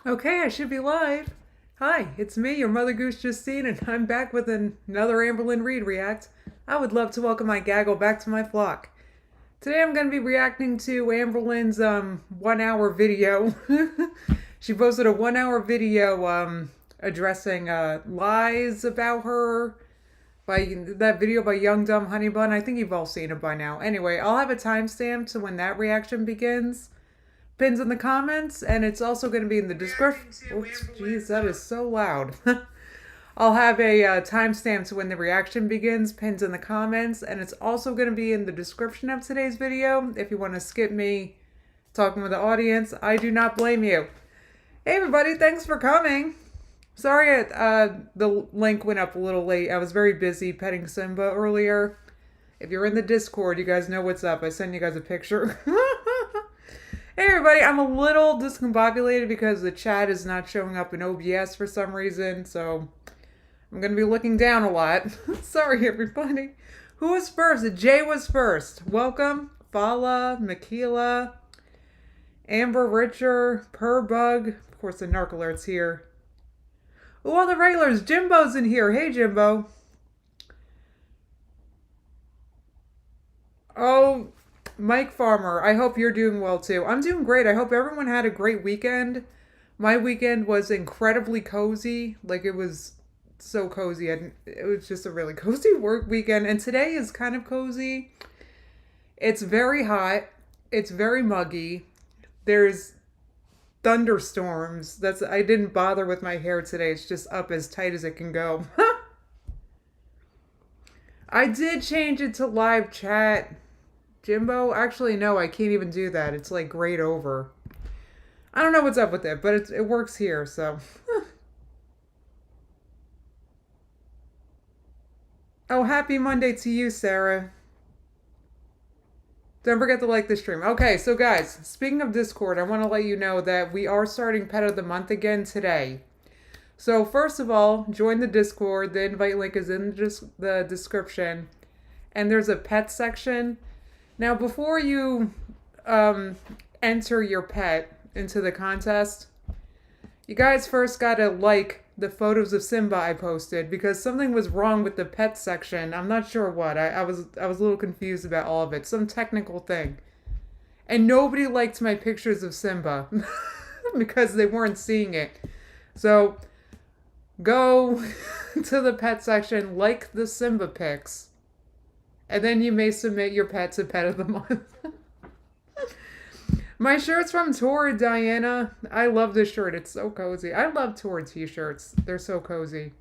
Okay, I should be live. Hi, it's me, your mother goose Justine, and I'm back with another Amberlynn Reed react. I would love to welcome my gaggle back to my flock. Today I'm going to be reacting to Amberlynn's 1 hour video. She posted a 1 hour video addressing lies about her by that video by Young Dumb Honey Bun. I think you've all seen it by now. Anyway, I'll have a timestamp to when that reaction begins. Pins in the comments, and it's also going to be in the description. Oops, jeez, that is so loud. I'll have a timestamp to when the reaction begins, pins in the comments, and it's also going to be in the description of today's video. If you want to skip me talking with the audience, I do not blame you. Hey everybody, thanks for coming. Sorry the link went up a little late. I was very busy petting Simba earlier. If you're in the Discord, you guys know what's up. I sent you guys a picture. Hey everybody, I'm a little discombobulated because the chat is not showing up in OBS for some reason, so I'm going to be looking down a lot. Sorry everybody. Who was first? Jay was first. Welcome. Fala, Makila, Amber Richer, Purbug. Of course the Narc Alert's here. Oh, all the regulars. Jimbo's in here. Hey Jimbo. Oh, Mike Farmer, I hope you're doing well too. I'm doing great. I hope everyone had a great weekend. My weekend was incredibly cozy. Like, it was so cozy. It was just a really cozy work weekend. And today is kind of cozy. It's very hot. It's very muggy. There's thunderstorms. I didn't bother with my hair today. It's just up as tight as it can go. I did change it to live chat. Jimbo? Actually, no, I can't even do that. It's like grayed over. I don't know what's up with it, but it works here, so. Oh, happy Monday to you, Sarah. Don't forget to like the stream. Okay, so guys, speaking of Discord, I want to let you know that we are starting Pet of the Month again today. So first of all, join the Discord. The invite link is in the description. And there's a pet section. Now, before you enter your pet into the contest, you guys first gotta like the photos of Simba I posted because something was wrong with the pet section. I'm not sure what. I was a little confused about all of it. Some technical thing. And nobody liked my pictures of Simba because they weren't seeing it. So go to the pet section, like the Simba pics. And then you may submit your pet to Pet of the Month. My shirt's from Tora, Diana. I love this shirt. It's so cozy. I love Tora t-shirts. They're so cozy.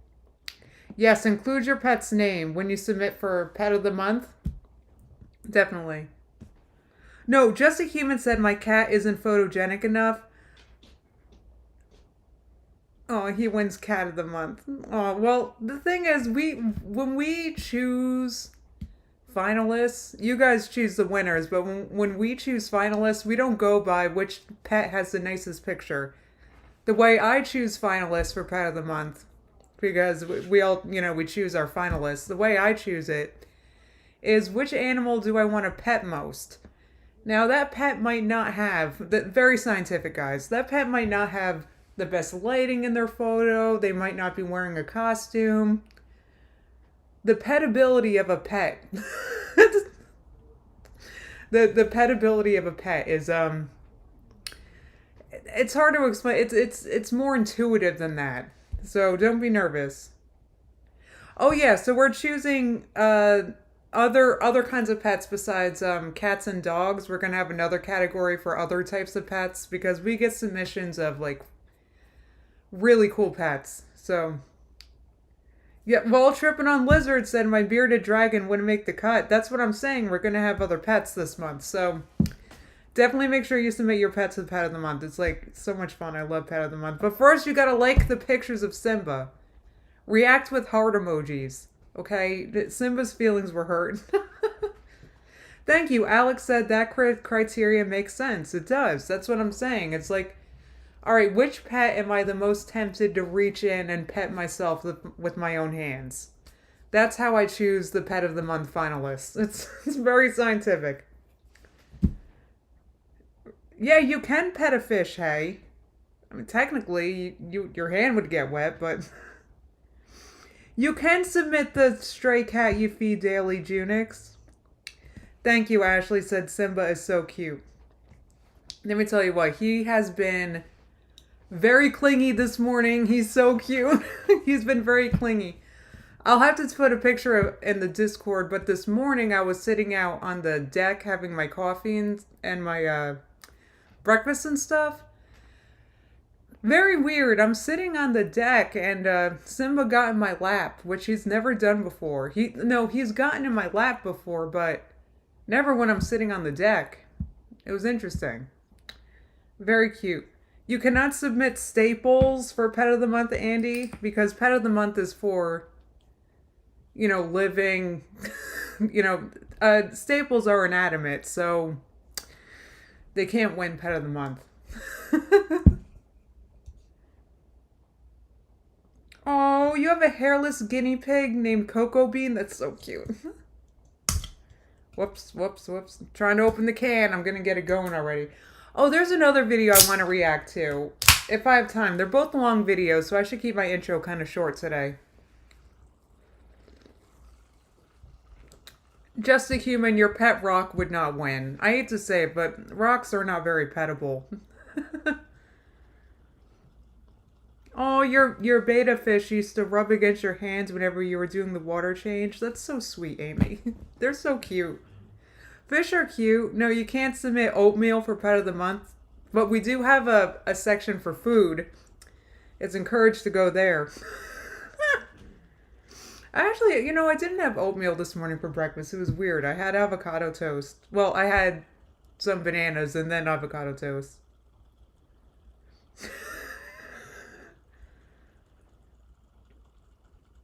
Yes, include your pet's name when you submit for Pet of the Month. Definitely. No, Just a Human said my cat isn't photogenic enough. Oh, he wins Cat of the Month. Oh, well, the thing is, when we choose finalists, you guys choose the winners, but when we choose finalists, we don't go by which pet has the nicest picture. The way I choose finalists for Pet of the Month, because we all, we choose our finalists, the way I choose it is which animal do I want to pet most. Now, that pet might not have, very scientific guys, that pet might not have the best lighting in their photo, they might not be wearing a costume. The petability of a pet. the petability of a pet is it's hard to explain. It's more intuitive than that. So don't be nervous. Oh yeah, so we're choosing other kinds of pets besides cats and dogs. We're gonna have another category for other types of pets because we get submissions of like really cool pets. So yeah, while tripping on lizards said my bearded dragon wouldn't make the cut. That's what I'm saying. We're going to have other pets this month. So definitely make sure you submit your pets to Pet of the Month. It's like so much fun. I love Pet of the Month. But first, you got to like the pictures of Simba. React with heart emojis. Okay? Simba's feelings were hurt. Thank you. Alex said that criteria makes sense. It does. That's what I'm saying. It's like, all right, which pet am I the most tempted to reach in and pet myself with my own hands? That's how I choose the Pet of the Month finalists. It's very scientific. Yeah, you can pet a fish, hey. mean, technically, your hand would get wet, but you can submit the stray cat you feed daily, Junix. Thank you, Ashley said Simba is so cute. Let me tell you what, he has been very clingy this morning. He's so cute. He's been very clingy. I'll have to put a picture in the Discord, but this morning I was sitting out on the deck having my coffee and my breakfast and stuff. Very weird. I'm sitting on the deck and Simba got in my lap, which he's never done before. He's gotten in my lap before, but never when I'm sitting on the deck. It was interesting. Very cute. You cannot submit staples for Pet of the Month, Andy, because Pet of the Month is for, living, staples are inanimate, so they can't win Pet of the Month. Oh, you have a hairless guinea pig named Cocoa Bean? That's so cute. Whoops. I'm trying to open the can. I'm going to get it going already. Oh, there's another video I want to react to. If I have time. They're both long videos, so I should keep my intro kind of short today. Just a Human, your pet rock would not win. I hate to say it, but rocks are not very petable. Oh, your beta fish used to rub against your hands whenever you were doing the water change. That's so sweet, Amy. They're so cute. Fish are cute. No, you can't submit oatmeal for Pet of the Month, but we do have a section for food. It's encouraged to go there. Actually, I didn't have oatmeal this morning for breakfast. It was weird. I had avocado toast. Well, I had some bananas and then avocado toast.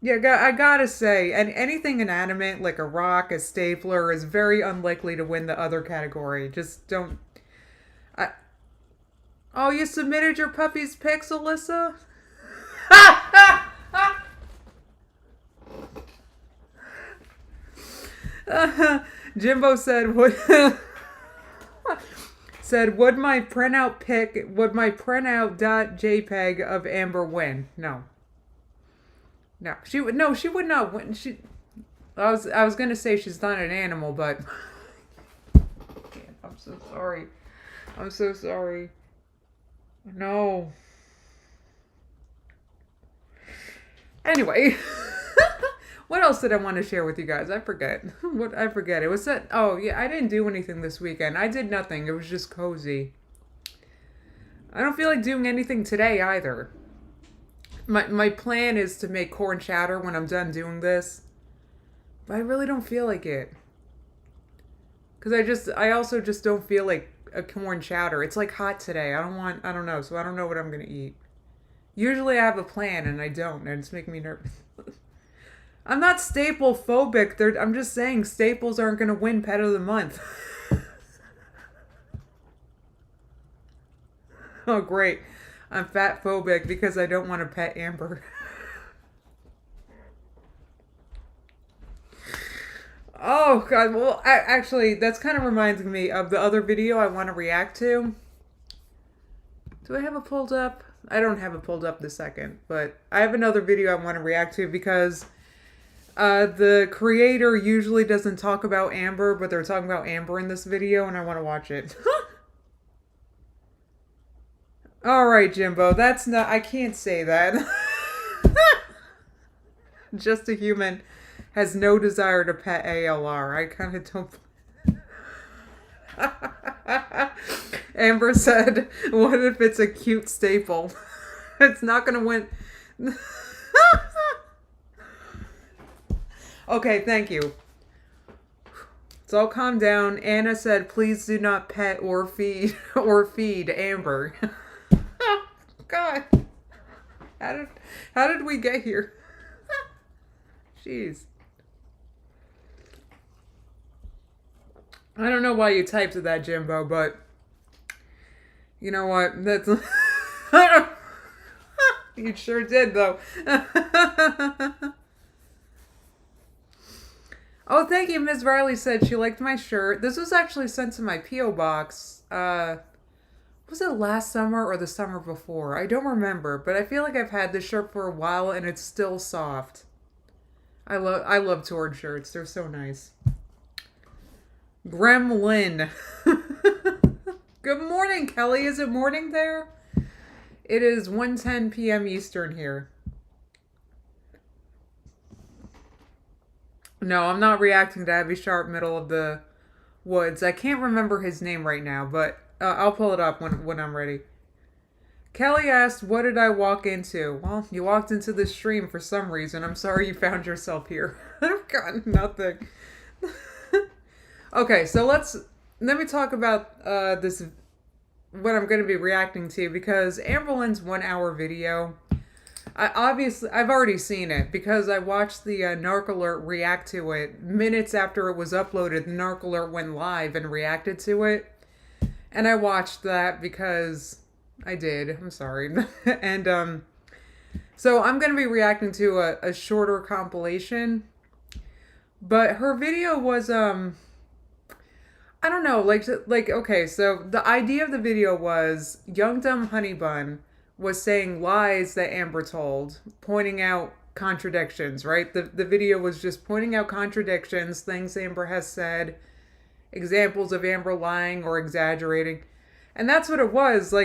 Yeah, I gotta say, and anything inanimate, like a rock, a stapler, is very unlikely to win the other category. Just don't... Oh, you submitted your puppy's pics, Alyssa? Jimbo said, would my printout.jpg of Amber win? No. No, she would not win. I was gonna say she's not an animal, but I'm so sorry. I'm so sorry. No. Anyway, what else did I want to share with you guys? I forget. I forget. It was that. Oh yeah, I didn't do anything this weekend. I did nothing. It was just cozy. I don't feel like doing anything today either. My plan is to make corn chowder when I'm done doing this. But I really don't feel like it. Because I also just don't feel like a corn chowder. It's like hot today. I don't know. So I don't know what I'm going to eat. Usually I have a plan and I don't. And it's making me nervous. I'm not staple phobic. I'm just saying staples aren't going to win Pet of the Month. Oh, great. I'm fat phobic because I don't want to pet Amber. Oh, God. Well, actually, that's kind of reminds me of the other video I want to react to. Do I have it pulled up? I don't have it pulled up this second, but I have another video I want to react to because the creator usually doesn't talk about Amber, but they're talking about Amber in this video, and I want to watch it. All right, Jimbo, that's not... I can't say that. Just a Human has no desire to pet ALR. I kind of don't... Amber said, what if it's a cute staple? It's not going to win... Okay, thank you. So calm down. Anna said, please do not pet or feed Amber. God. How did we get here? Jeez. I don't know why you typed that, Jimbo, but you know what? That's you sure did, though. Oh, thank you. Ms. Riley said she liked my shirt. This was actually sent to my P.O. box. Was Was it last summer or the summer before? I don't remember, but I feel like I've had this shirt for a while and it's still soft. I love torn shirts. They're so nice. Gremlin. Good morning, Kelly. Is it morning there? It is 1:10 p.m. Eastern here. No, I'm not reacting to Abby Sharp, Middle of the Woods. I can't remember his name right now, but I'll pull it up when I'm ready. Kelly asked, what did I walk into? Well, you walked into this stream for some reason. I'm sorry you found yourself here. I've got nothing. Okay, so let me talk about this, what I'm going to be reacting to, because Amberlynn's 1 hour video, I've already seen it because I watched the Narc Alert react to it minutes after it was uploaded. The Narc Alert went live and reacted to it, and I watched that because I did. I'm sorry. And so I'm going to be reacting to a shorter compilation, but her video was I don't know, like okay, so the idea of the video was Young Dumb Honey Bun was saying lies that Amber told, pointing out contradictions, right? The video was just pointing out contradictions, things Amber has said, examples of Amber lying or exaggerating. And that's what it was. So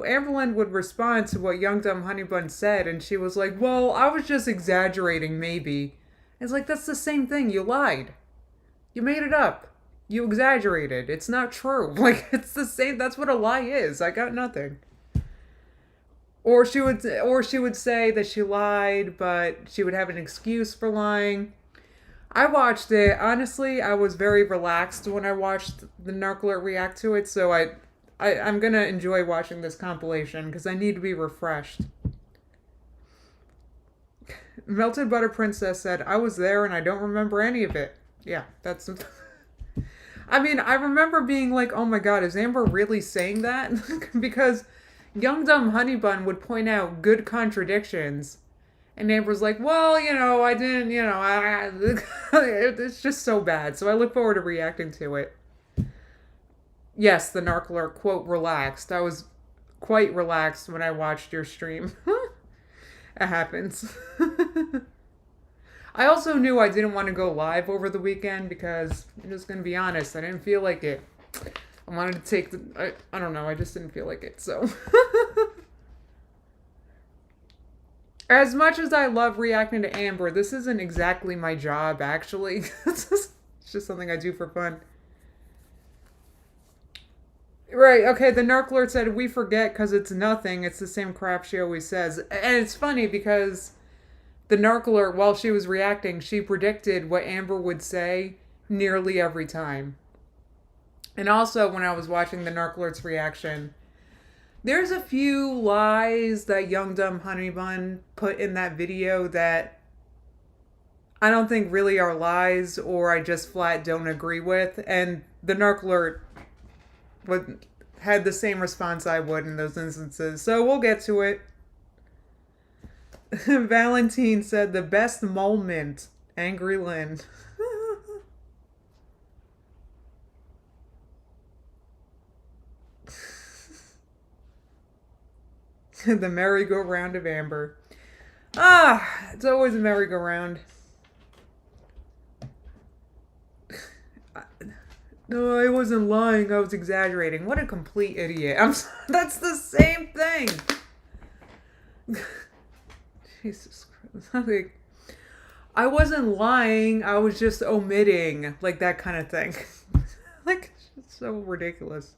Amberlynn would respond to what Young Dumb Honey Bun said, and she was like, well, I was just exaggerating, maybe. It's like, that's the same thing. You lied. You made it up. You exaggerated. It's not true. Like, it's the same. That's what a lie is. I got nothing. Or she would say that she lied, but she would have an excuse for lying. I watched it. Honestly, I was very relaxed when I watched the Narc Alert react to it, so I'm going to enjoy watching this compilation because I need to be refreshed. Melted Butter Princess said, I was there and I don't remember any of it. Yeah, that's... I mean, I remember being like, oh my god, is Amber really saying that? Because Young Dumb Honey Bun would point out good contradictions. And Amber's like, well, I didn't, it's just so bad. So I look forward to reacting to it. Yes, the Narc Alert, quote, relaxed. I was quite relaxed when I watched your stream. It happens. I also knew I didn't want to go live over the weekend because, I'm just going to be honest, I didn't feel like it. I wanted to take I don't know, I just didn't feel like it, so. As much as I love reacting to Amber, this isn't exactly my job, actually. It's just something I do for fun. Right, okay, the Narc Alert said, we forget because it's nothing. It's the same crap she always says. And it's funny because the Narc Alert, while she was reacting, she predicted what Amber would say nearly every time. And also, when I was watching the Narc Alert's reaction, there's a few lies that Young Dumb Honey Bun put in that video that I don't think really are lies, or I just flat don't agree with. And the Narc Alert had the same response I would in those instances. So we'll get to it. Valentine said, the best moment, Angry Lynn. The merry-go-round of Amber. Ah, it's always a merry-go-round. No, I wasn't lying. I was exaggerating. What a complete idiot. That's the same thing. Jesus Christ. I wasn't lying. I was just omitting. Like, that kind of thing. Like, it's so ridiculous.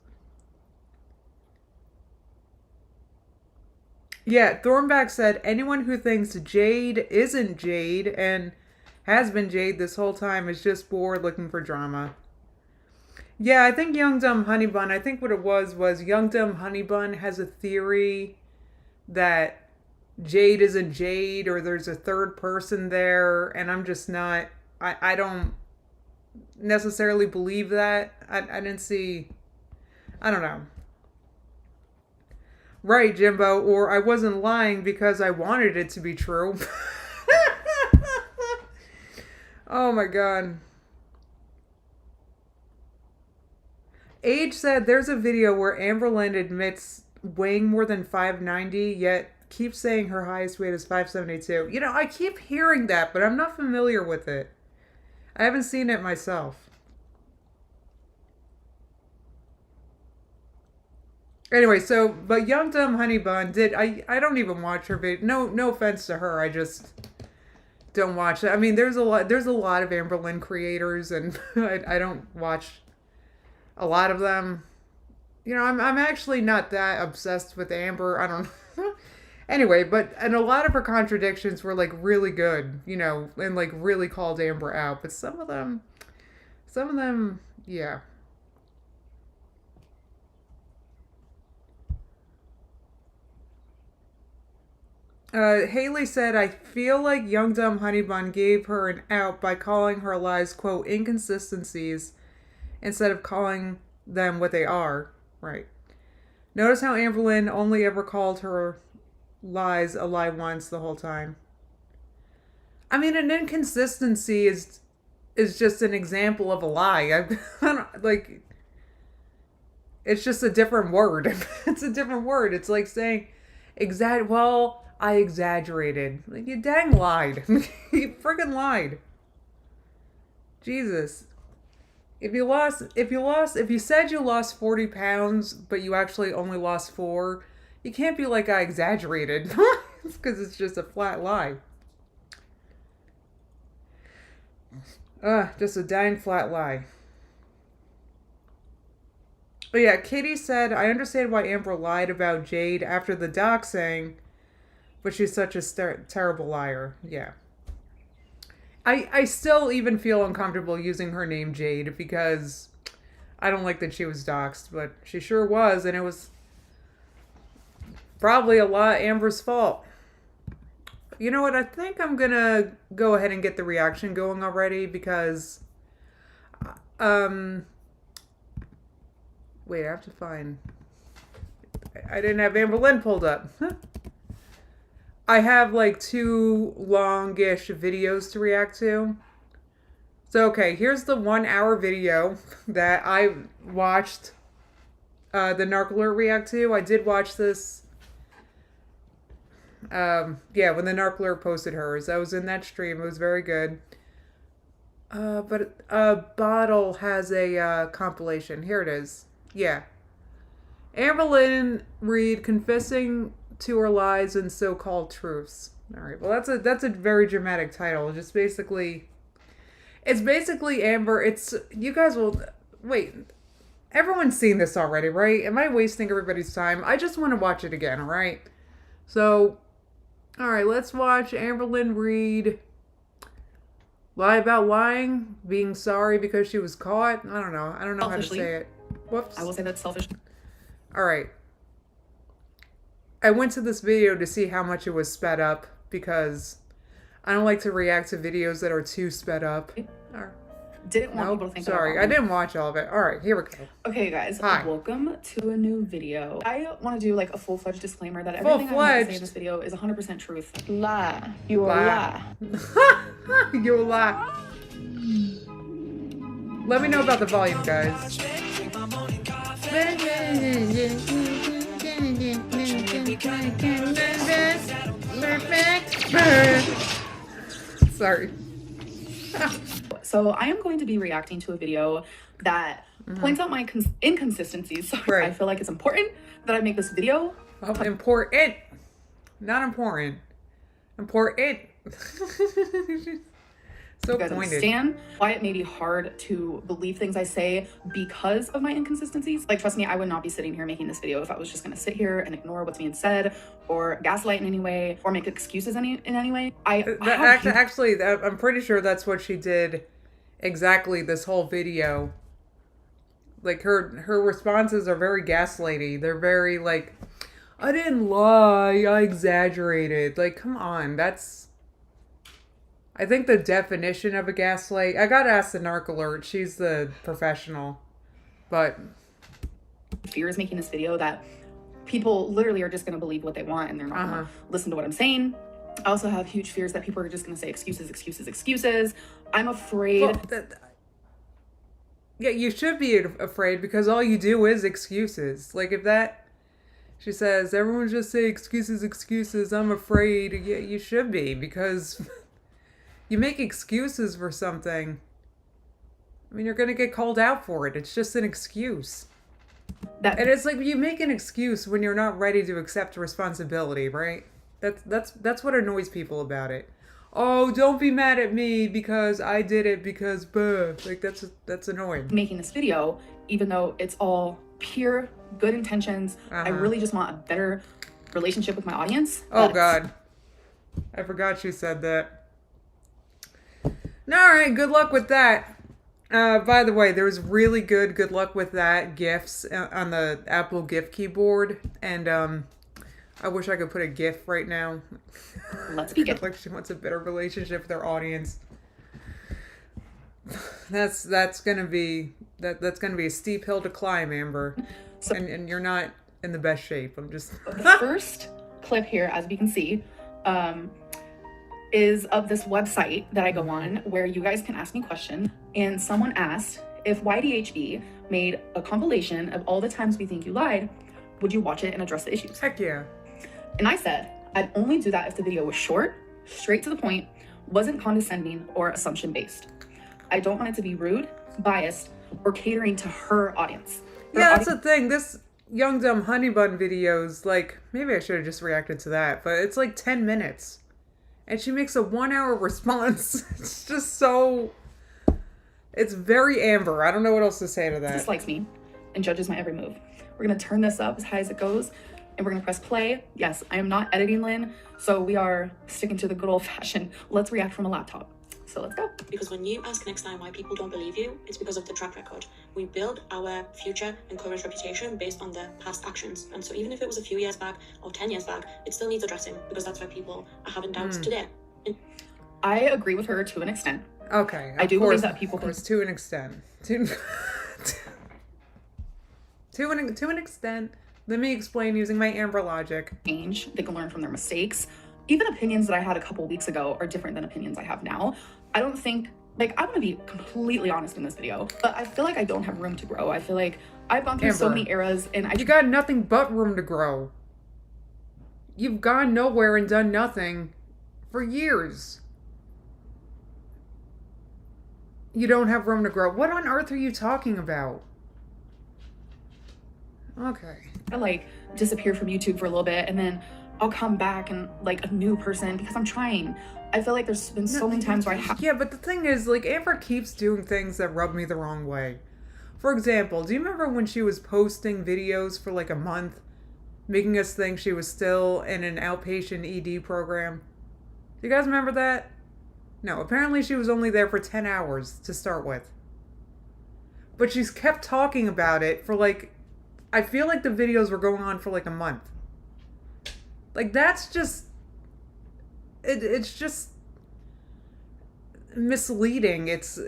Yeah, Thornback said, anyone who thinks Jade isn't Jade and has been Jade this whole time is just bored looking for drama. Yeah, I think Young Dumb Honey Bun, I think what it was Young Dumb Honey Bun has a theory that Jade isn't Jade, or there's a third person there, and I'm just not, I don't necessarily believe that. I didn't see, I don't know. Right, Jimbo, or I wasn't lying because I wanted it to be true. Oh my god. Age said there's a video where Amberlynn admits weighing more than 590, yet keeps saying her highest weight is 572. You know, I keep hearing that, but I'm not familiar with it. I haven't seen it myself. Anyway, so, but Young Dumb Honey Bun did, I don't even watch her video. No offense to her, I just don't watch it. I mean, there's a lot of Amberlynn creators, and I don't watch a lot of them. You know, I'm actually not that obsessed with Amber. I don't know. Anyway, and a lot of her contradictions were like really good, you know, and like really called Amber out. But some of them, yeah. Haley said, I feel like Young Dumb Honey Bun gave her an out by calling her lies, quote, inconsistencies, instead of calling them what they are. Right. Notice how Amberlynn only ever called her lies a lie once the whole time. I mean, an inconsistency is just an example of a lie. I don't, like, it's just a different word. It's a different word. It's like saying, well, I exaggerated. Like, you dang lied. You friggin' lied. Jesus. If you said you lost 40 pounds, but you actually only lost 4, you can't be like, I exaggerated. It's because it's just a flat lie. Just a dang flat lie. But yeah, Katie said, I understand why Amber lied about Jade after the doxing, but she's such a terrible liar. Yeah. I still even feel uncomfortable using her name Jade because I don't like that she was doxxed, but she sure was, and it was probably a lot Amber's fault. You know what? I think I'm gonna go ahead and get the reaction going already because, wait, I have to find. I didn't have Amberlynn pulled up. I have like 2 longish videos to react to. So, okay, here's the 1-hour video that I watched the Narc react to. I did watch this. Yeah, when the Narc posted hers. I was in that stream. It was very good. But Bottle has a compilation. Here it is. Yeah. Amberlynn Reed confessing to her lies and so-called truths. All right. Well, that's a very dramatic title. It's basically Amber. You guys will wait. Everyone's seen this already, right? Am I wasting everybody's time? I just want to watch it again. All right. So, all right. Let's watch Amberlynn Reed lie about lying, being sorry because she was caught. I don't know how to say it. Whoops. I will say that's selfish. All right. I went to this video to see how much it was sped up because I don't like to react to videos that are too sped up. Didn't want people to think sorry, I didn't watch all of it. All right, here we go. Okay, guys. Hi. Welcome to a new video. I want to do like a full-fledged disclaimer that everything I'm going to say in this video is 100% truth. Lie. You a lie. You a lie. Let me know about the volume, guys. Sorry. So I am going to be reacting to a video that points out my inconsistencies. So right. I feel like it's important that I make this video. Oh, important. Not important. Important. So you guys pointed. Understand why it may be hard to believe things I say because of my inconsistencies. Like, trust me, I would not be sitting here making this video if I was just going to sit here and ignore what's being said or gaslight in any way or make excuses in any way. Actually, I'm pretty sure that's what she did exactly this whole video. Like, her responses are very gaslighty. They're very like, I didn't lie, I exaggerated. Like, come on, I think the definition of a gaslight, I gotta ask the Narc Alert, she's the professional, but. Fear is making this video that people literally are just gonna believe what they want and they're not gonna listen to what I'm saying. I also have huge fears that people are just gonna say excuses. I'm afraid. Yeah, you should be afraid because all you do is excuses. Like if that, she says, everyone just say excuses, excuses, I'm afraid. Yeah, you should be because you make excuses for something. I mean, you're going to get called out for it. It's just an excuse. And it's like you make an excuse when you're not ready to accept responsibility, right? That's what annoys people about it. Oh, don't be mad at me because I did it because like that's annoying. Making this video, even though it's all pure good intentions, I really just want a better relationship with my audience. Oh God, I forgot you said that. All right, good luck with that. By the way, there's really good luck with that GIFs on the Apple GIF keyboard, and I wish I could put a GIF right now. Let's begin. Like she wants a better relationship with her audience. That's gonna be a steep hill to climb, Amber. So, and you're not in the best shape. I'm just the first clip here, as we can see, is of this website that I go on where you guys can ask me questions. And someone asked, if YDHB made a compilation of all the times we think you lied, would you watch it and address the issues? Heck yeah. And I said, I'd only do that if the video was short, straight to the point, wasn't condescending or assumption based. I don't want it to be rude, biased, or catering to her audience. Yeah, that's the thing. This Young Dumb Honey Bun videos, like, maybe I should have just reacted to that, but it's like 10 minutes. And she makes a 1 hour response. It's just so... It's very Amber. I don't know what else to say to that. Dislikes me and judges my every move. We're going to turn this up as high as it goes, and we're going to press play. Yes, I am not editing, Lynn, so we are sticking to the good old-fashioned, let's react from a laptop. So let's go. Because when you ask next time why people don't believe you, it's because of the track record. We build our future and current reputation based on their past actions. And so even if it was a few years back or 10 years back, it still needs addressing because that's why people are having doubts today. I agree with her to an extent. Okay. I do believe that people can... to an extent. To an extent. Let me explain using my Amber logic. Change. They can learn from their mistakes. Even opinions that I had a couple weeks ago are different than opinions I have now. I don't think, like, I want to be completely honest in this video, but I feel like I don't have room to grow. I feel like I've gone through so many eras and you got nothing but room to grow. You've gone nowhere and done nothing for years. You don't have room to grow. What on earth are you talking about? Okay. I like disappear from YouTube for a little bit and then I'll come back and like a new person because I'm trying. I feel like there's been so many times where I have... Yeah, but the thing is, like, Amber keeps doing things that rub me the wrong way. For example, do you remember when she was posting videos for like a month, making us think she was still in an outpatient ED program? Do you guys remember that? No, apparently she was only there for 10 hours to start with. But she's kept talking about it for like... I feel like the videos were going on for like a month. Like, that's just... It's just misleading. It's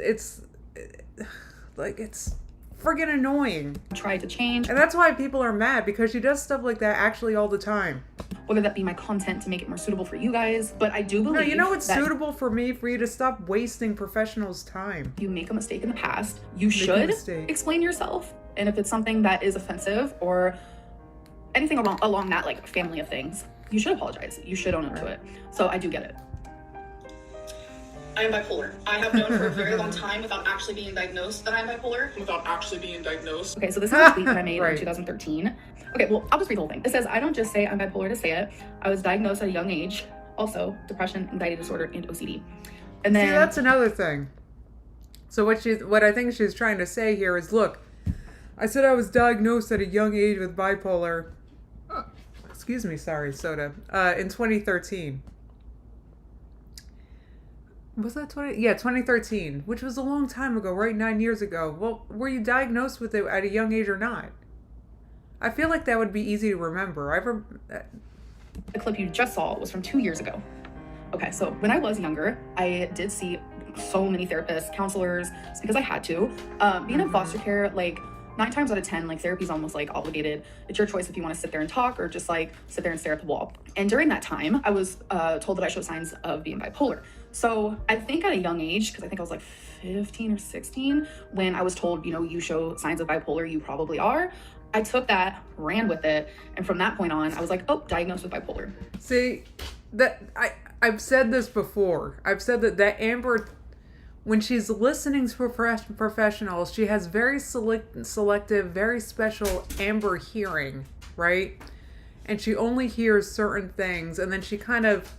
like, it's friggin' annoying. Tried to change. And that's why people are mad, because she does stuff like that actually all the time. Whether that be my content to make it more suitable for you guys, but I do believe... No, you know what's suitable for me? For you to stop wasting professionals' time. You make a mistake in the past, you should explain yourself. And if it's something that is offensive or anything along that like family of things, you should apologize. You should own up to it. So I do get it. I am bipolar. I have known for a very long time without actually being diagnosed that I'm bipolar. Without actually being diagnosed. Okay, so this is a tweet that I made in 2013. Okay, well, I'll just read the whole thing. It says, I don't just say I'm bipolar to say it. I was diagnosed at a young age. Also, depression, anxiety disorder, and OCD. And then... See, that's another thing. So what I think she's trying to say here is, look, I said I was diagnosed at a young age with bipolar. Excuse me, sorry, soda. In 2013. Was that 2013, which was a long time ago, right? 9 years ago. Well, were you diagnosed with it at a young age or not? I feel like that would be easy to remember. The clip you just saw was from 2 years ago. Okay, so when I was younger, I did see so many therapists, counselors. It's because I had to. Being in foster care, like, 9 times out of 10, like, therapy is almost like obligated. It's your choice if you want to sit there and talk or just like sit there and stare at the wall. And during that time, I was told that I showed signs of being bipolar. So I think at a young age, because I think I was like 15 or 16, when I was told, you know, you show signs of bipolar, you probably are. I took that, ran with it, and from that point on, I was like, oh, diagnosed with bipolar. See, that I've said this before. I've said that Amber, when she's listening to professionals, she has very selective, very special Amber hearing, right? And she only hears certain things, and then she kind of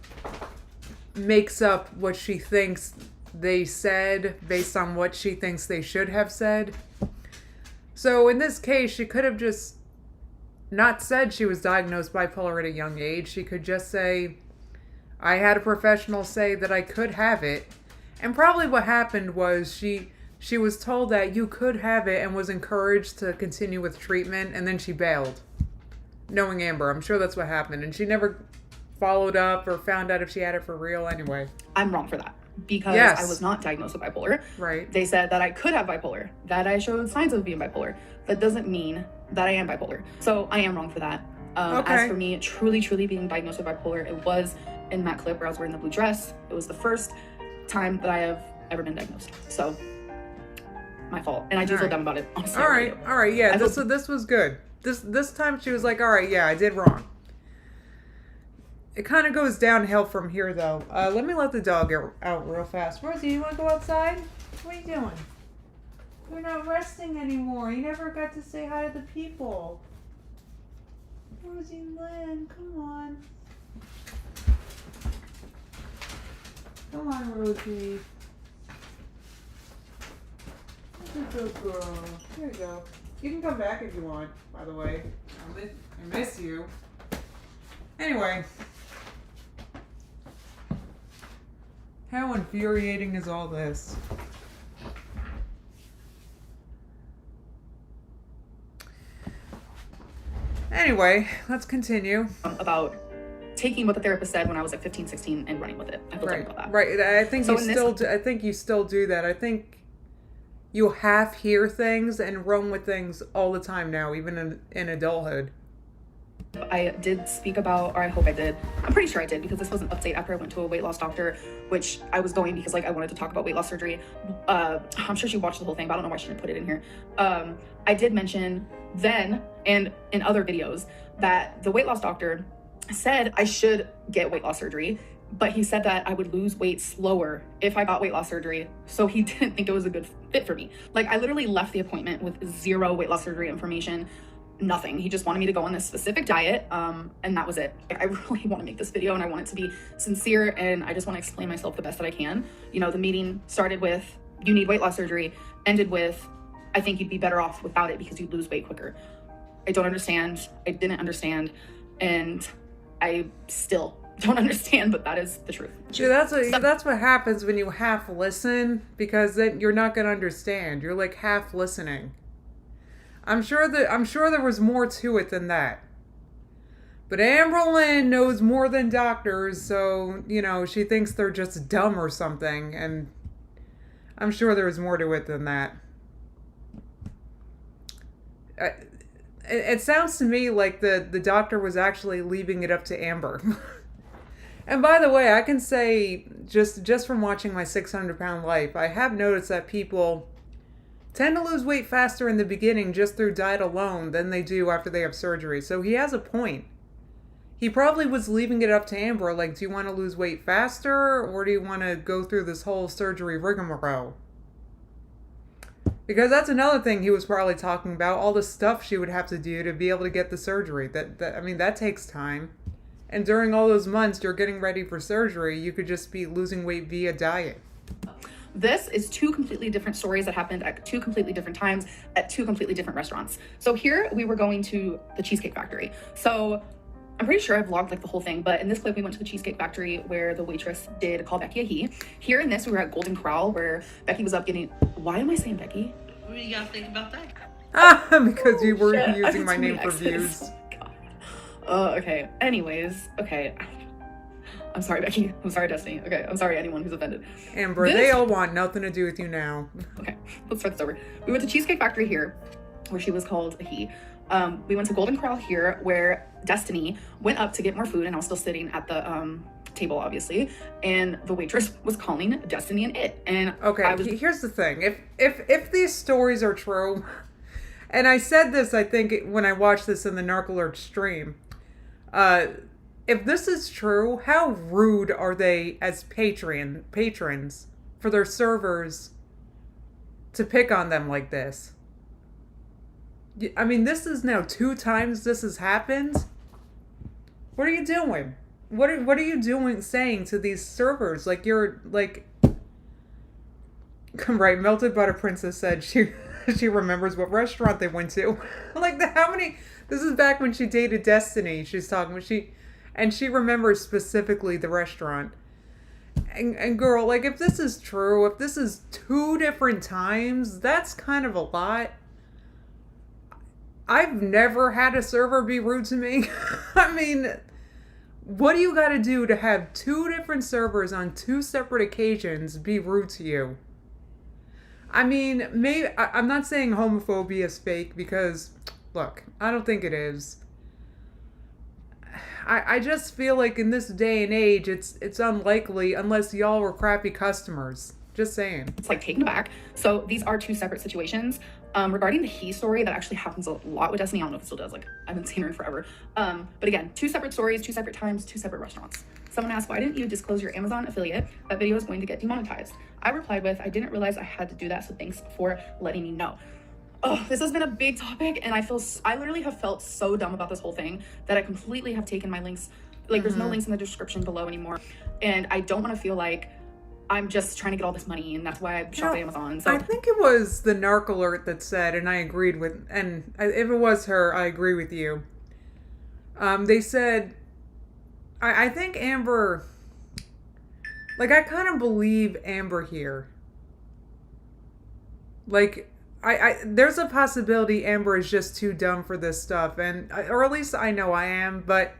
makes up what she thinks they said based on what she thinks they should have said. So in this case, she could have just not said she was diagnosed bipolar at a young age. She could just say, I had a professional say that I could have it. And probably what happened was she was told that you could have it and was encouraged to continue with treatment, and then she bailed. Knowing Amber, I'm sure that's what happened. And she never followed up or found out if she had it for real anyway. I'm wrong for that, because Yes. I was not diagnosed with bipolar. Right. They said that I could have bipolar, that I showed signs of being bipolar. That doesn't mean that I am bipolar. So I am wrong for that. Okay. As for me, truly being diagnosed with bipolar, it was in that clip where I was wearing the blue dress. It was the first time that I have ever been diagnosed. So my fault. And I do feel dumb about it, honestly. All right, yeah, this was good. This time she was like, all right, yeah, I did wrong. It kind of goes downhill from here, though. Let me let the dog out real fast. Rosie, you want to go outside? What are you doing? You're not resting anymore. You never got to say hi to the people. Rosie Lynn, come on. Come on, Rosie. That's a good girl. Here you go. You can come back if you want, by the way. I miss you. Anyway. How infuriating is all this? Anyway, let's continue. About taking what the therapist said when I was like 15, 16 and running with it. I feel Right, about that. right. I think So I think you still do that. I think you half hear things and run with things all the time now, even in adulthood. I did speak about, or I hope I did. I'm pretty sure I did, because this was an update after I went to a weight loss doctor, which I was going because like I wanted to talk about weight loss surgery. I'm sure she watched the whole thing, but I don't know why she didn't put it in here. I did mention then and in other videos that the weight loss doctor said I should get weight loss surgery, but he said that I would lose weight slower if I got weight loss surgery. So he didn't think it was a good fit for me. Like, I literally left the appointment with zero weight loss surgery information. Nothing. He just wanted me to go on this specific diet, and that was it. I really want to make this video, and I want it to be sincere, and I just want to explain myself the best that I can. You know, the meeting started with, you need weight loss surgery, ended with, I think you'd be better off without it because you'd lose weight quicker. I don't understand. I didn't understand, and I still don't understand, but that is the truth. Yeah, that's what happens when you half listen, because then you're not gonna understand. You're like half listening. I'm sure there was more to it than that. But Amber Lynn knows more than doctors, so, you know, she thinks they're just dumb or something, and I'm sure there was more to it than that. It sounds to me like the doctor was actually leaving it up to Amber. And by the way, I can say, just from watching my 600-pound life, I have noticed that people tend to lose weight faster in the beginning just through diet alone than they do after they have surgery. So he has a point. He probably was leaving it up to Amber, like, do you want to lose weight faster, or do you want to go through this whole surgery rigmarole? Because that's another thing he was probably talking about, all the stuff she would have to do to be able to get the surgery. That takes time. And during all those months you're getting ready for surgery, you could just be losing weight via diet. This is two completely different stories that happened at two completely different times at two completely different restaurants. So here we were going to the Cheesecake Factory. So I'm pretty sure I vlogged like the whole thing, but in this clip we went to the Cheesecake Factory where the waitress did call Becky a he. Here in this we were at Golden Corral where Becky was up getting, why am I saying Becky? What do you gotta think about that? Because you were Shit, using I my have name too for many views. exes. God. Okay, anyways, okay. I'm sorry, Becky. I'm sorry, Destiny. Okay, I'm sorry, anyone who's offended. Amber, they all want nothing to do with you now. Okay, let's start this over. We went to Cheesecake Factory here, where she was called a he. We went to Golden Corral here, where Destiny went up to get more food, and I was still sitting at the table, obviously, and the waitress was calling Destiny an it. And okay, here's the thing. If these stories are true, and I said this, I think, when I watched this in the Narc Alert stream, if this is true, how rude are they as patrons for their servers to pick on them like this? I mean, this is now 2 times this has happened. What are you doing? What are you doing saying to these servers? Like, you're, like... Right, Melted Butter Princess said she remembers what restaurant they went to. Like, how many... This is back when she dated Destiny. She's talking... And she remembers specifically the restaurant. And girl, like, if this is true, if this is 2 different times, that's kind of a lot. I've never had a server be rude to me. I mean, what do you got to do to have 2 different servers on 2 separate occasions be rude to you? I mean, maybe I'm not saying homophobia is fake because, look, I don't think it is. I just feel like in this day and age, it's unlikely unless y'all were crappy customers. Just saying. It's like taken aback. So these are 2 separate situations. Regarding the he story, that actually happens a lot with Destiny. I don't know if it still does. Like, I haven't seen her in forever. But again, 2 separate stories, 2 separate times, 2 separate restaurants. Someone asked, why didn't you disclose your Amazon affiliate? That video is going to get demonetized. I replied with, I didn't realize I had to do that, so thanks for letting me know. Oh, this has been a big topic, and I literally have felt so dumb about this whole thing that I completely have taken my links. Like, there's no links in the description below anymore. And I don't want to feel like I'm just trying to get all this money, and that's why I shop at Amazon. So I think it was the Narc Alert that said, and I agreed with, and if it was her, I agree with you. They said, I think Amber, like, I kind of believe Amber here. Like, there's a possibility Amber is just too dumb for this stuff, or at least I know I am, but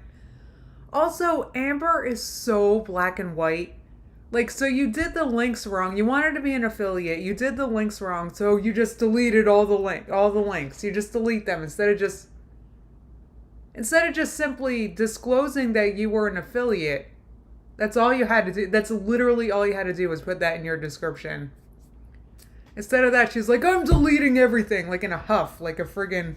also Amber is so black and white. Like, so you did the links wrong. You wanted to be an affiliate. You did the links wrong, so you just deleted all the links. You just delete them instead of just simply disclosing that you were an affiliate. That's all you had to do. That's literally all you had to do was put that in your description. Instead of that, she's like, I'm deleting everything, like in a huff, like a friggin'...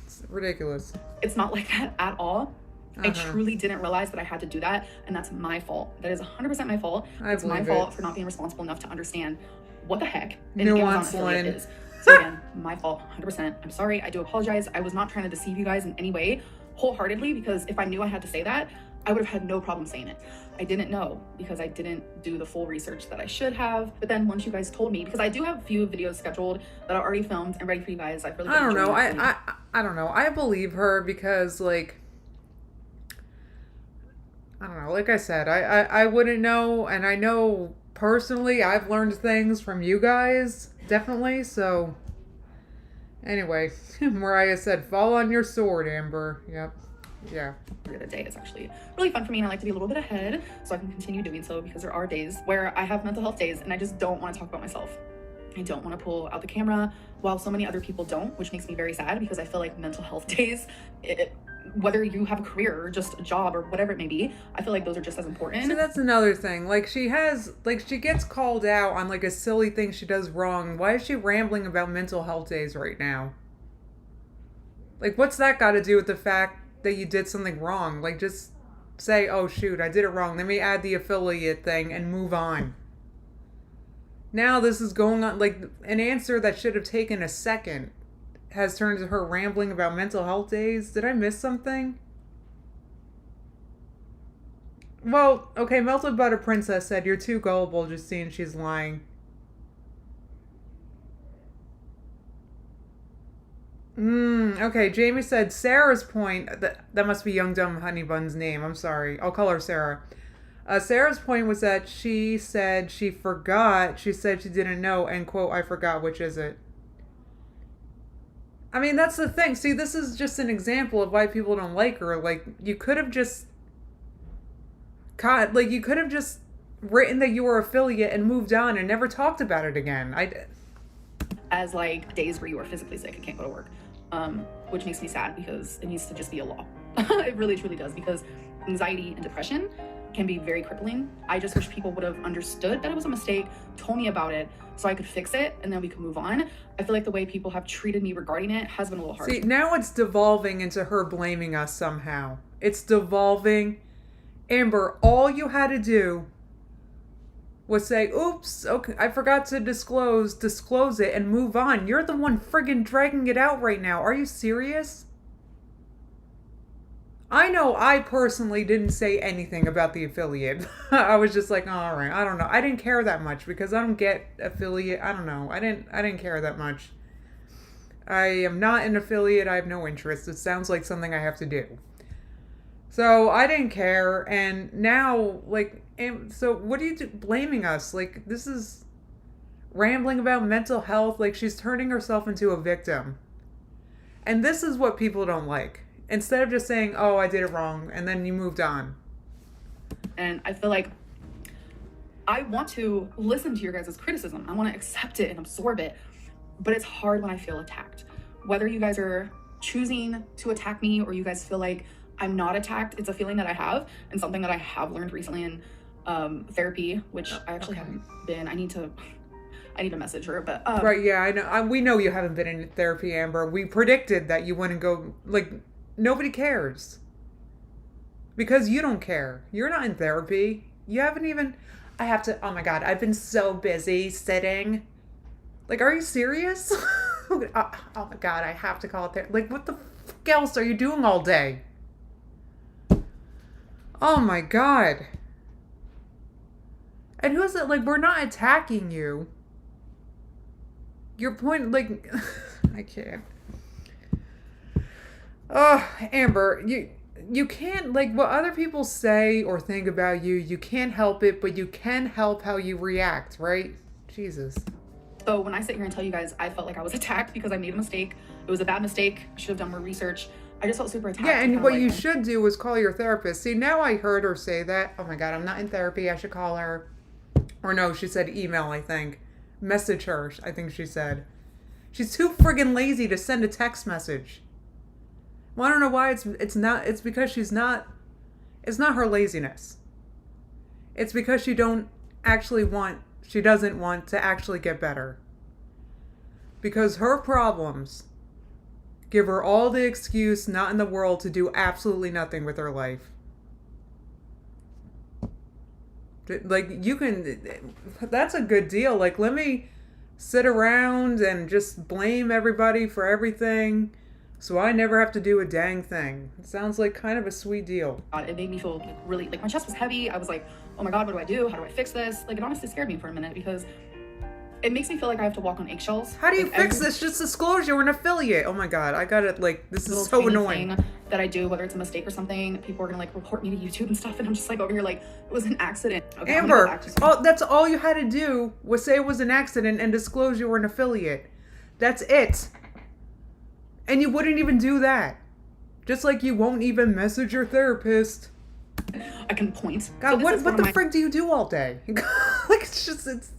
It's ridiculous. It's not like that at all. I truly didn't realize that I had to do that, and that's my fault. That is 100% my fault. It's my fault for not being responsible enough to understand what the heck an Amazon affiliate is. So again, my fault, 100%. I'm sorry, I do apologize. I was not trying to deceive you guys in any way, wholeheartedly, because if I knew I had to say that, I would have had no problem saying it. I didn't know because I didn't do the full research that I should have. But then once you guys told me, because I do have a few videos scheduled that are already filmed and ready for you guys. I don't know. I don't know. I believe her because, like, I don't know. Like I said, I wouldn't know, and I know personally I've learned things from you guys, definitely. So anyway, Mariah said, fall on your sword, Amber. Yep. Yeah. The day is actually really fun for me, and I like to be a little bit ahead so I can continue doing so, because there are days where I have mental health days and I just don't want to talk about myself. I don't want to pull out the camera while so many other people don't, which makes me very sad because I feel like mental health days, whether you have a career or just a job or whatever it may be, I feel like those are just as important. So that's another thing. Like, she gets called out on like a silly thing she does wrong. Why is she rambling about mental health days right now? Like, what's that got to do with the fact that you did something wrong? Like, just say, oh shoot, I did it wrong. Let me add the affiliate thing and move on. Now this is going on, like, an answer that should have taken a second has turned to her rambling about mental health days. Did I miss something? Well, okay, Melted Butter Princess said, you're too gullible, Justine, she's lying. Okay, Jamie said Sarah's point, that must be Young Dumb Honey Bun's name, I'm sorry. I'll call her Sarah. Sarah's point was that she said she forgot, she said she didn't know, and quote, I forgot, which is it? I mean, that's the thing. See, this is just an example of why people don't like her. Like, you could have just written that you were affiliate and moved on and never talked about it again. As like days where you are physically sick and can't go to work, which makes me sad because it needs to just be a law. It really truly does, because anxiety and depression can be very crippling. I just wish people would have understood that it was a mistake, told me about it, so I could fix it, and then we could move on. I feel like the way people have treated me regarding it has been a little harsh. See, now it's devolving into her blaming us somehow. It's devolving. Amber, all you had to do was say, oops, okay, I forgot to disclose it, and move on. You're the one friggin' dragging it out right now. Are you serious? I know I personally didn't say anything about the affiliate. I was just like, oh, all right, I don't know. I didn't care that much because I don't get affiliate. I don't know. I didn't care that much. I am not an affiliate. I have no interest. It sounds like something I have to do. So I didn't care. And now, like, so what are you blaming us? Like, this is rambling about mental health. Like, she's turning herself into a victim. And this is what people don't like. Instead of just saying, oh, I did it wrong, and then you moved on. And I feel like I want to listen to your guys' criticism. I want to accept it and absorb it. But it's hard when I feel attacked. Whether you guys are choosing to attack me or you guys feel like I'm not attacked, it's a feeling that I have and something that I have learned recently in therapy, which I actually haven't been. I need to message her, but right, yeah, I know. We know you haven't been in therapy, Amber. We predicted that you wouldn't go. Like, nobody cares because you don't care. You're not in therapy. You haven't even. I have to. Oh my God, I've been so busy sitting. Like, are you serious? Oh my God, I have to call it therapy. Like, what the fuck else are you doing all day? Oh my God. And who's it? Like, we're not attacking you. Your point, like, I can't. Oh, Amber, you can't, like, what other people say or think about you, you can't help it, but you can help how you react, right? Jesus. So when I sit here and tell you guys I felt like I was attacked because I made a mistake, it was a bad mistake, I should have done more research, I just felt super attacked. Yeah, and what you should do is call your therapist. See, now I heard her say that. Oh my God, I'm not in therapy, I should call her. Or no, she said email, I think. Message her, I think she said. She's too friggin' lazy to send a text message. Well, I don't know why it's because it's not her laziness. It's because she doesn't want to actually get better. Because her problems give her all the excuse not in the world to do absolutely nothing with her life. Like, that's a good deal. Like, let me sit around and just blame everybody for everything so I never have to do a dang thing. It sounds like kind of a sweet deal. It made me feel like really, like, my chest was heavy. I was like, oh my God, what do I do? How do I fix this? Like, it honestly scared me for a minute because it makes me feel like I have to walk on eggshells. How do you fix this? Just disclose you're an affiliate. Oh my God, I got it. Like, this is so annoying. That I do, whether it's a mistake or something, people are gonna like report me to YouTube and stuff, and I'm just like over here like, it was an accident. Okay, Amber, that's all you had to do was say it was an accident and disclose you were an affiliate. That's it. And you wouldn't even do that. Just like you won't even message your therapist. I can point. God, so what the frick do you do all day? Like, it's...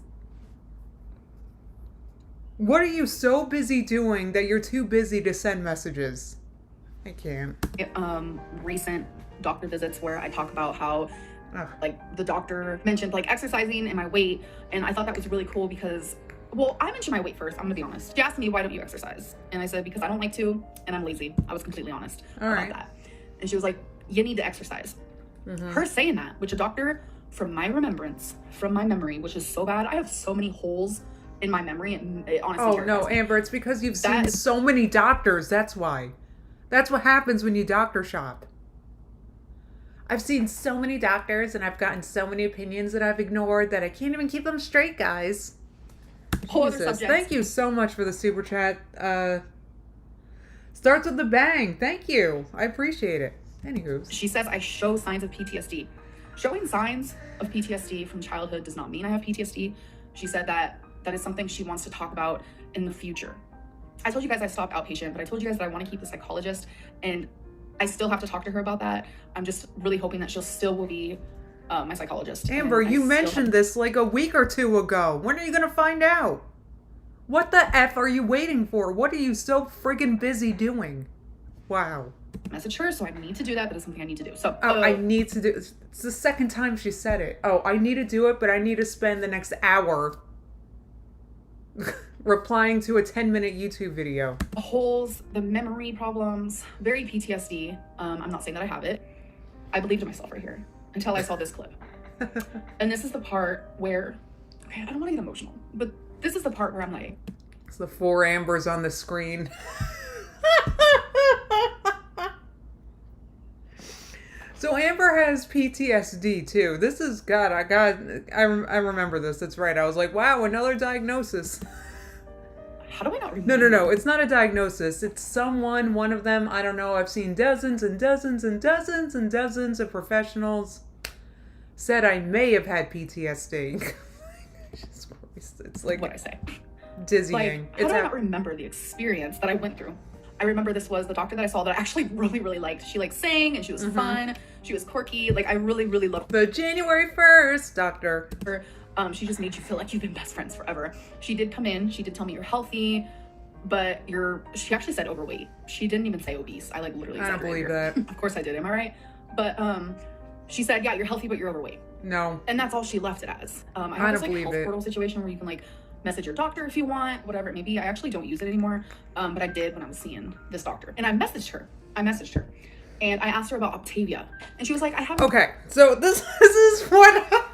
What are you so busy doing that you're too busy to send messages? I can't. Recent doctor visits where I talk about how like the doctor mentioned like exercising and my weight, and I thought that was really cool because, well, I mentioned my weight first, I'm gonna be honest. She asked me, why don't you exercise? And I said, because I don't like to and I'm lazy. I was completely honest about that. And she was like, you need to exercise. Her saying that, which a doctor, from my memory, which is so bad, I have so many holes in my memory, and it honestly terrifies me. Amber, it's because you've seen so many doctors. That's why. That's what happens when you doctor shop. I've seen so many doctors and I've gotten so many opinions that I've ignored that I can't even keep them straight, guys. Jesus, thank you so much for the super chat. Starts with the bang. Thank you. I appreciate it. Anywho. She says I show signs of PTSD. Showing signs of PTSD from childhood does not mean I have PTSD. She said that is something she wants to talk about in the future. I told you guys I stopped outpatient, but I told you guys that I want to keep the psychologist, and I still have to talk to her about that. I'm just really hoping that will be my psychologist. Amber, you mentioned this like a week or two ago. When are you going to find out? What the F are you waiting for? What are you so friggin' busy doing? Wow. messaged her, so I need to do that. That is something I need to do. So I need to do. It's the second time she said it. Oh, I need to do it, but I need to spend the next hour replying to a 10-minute YouTube video. The holes, the memory problems, very PTSD. I'm not saying that I have it. I believed in myself right here until I saw this clip. And this is the part where, okay, I don't want to get emotional, but this is the part where I'm like, it's the 4 Ambers on the screen. So Amber has PTSD too. This is, God, I remember this. That's right. I was like, wow, another diagnosis. how do I not remember? No. It's not a diagnosis. It's one of them. I don't know. I've seen dozens and dozens and dozens and dozens of professionals said I may have had PTSD. Jesus Christ. It's like what I say. Dizzying. Like, how do I not remember the experience that I went through? I remember this was the doctor that I saw that I actually really, really liked. She like sang and she was fun. She was quirky. Like I really, really loved the January 1st doctor. her. She just made you feel like you've been best friends forever. She did come in. She did tell me you're healthy, but she actually said overweight. She didn't even say obese. I like literally. I don't believe that. Of course I did. Am I right? But she said, yeah, you're healthy, but you're overweight. No. And that's all she left it as. I don't have this like believe health it. portal situation where you can like message your doctor if you want, whatever it may be. I actually don't use it anymore, but I did when I was seeing this doctor. And I messaged her. And I asked her about Octavia. And she was like, I have... Okay, so this is what...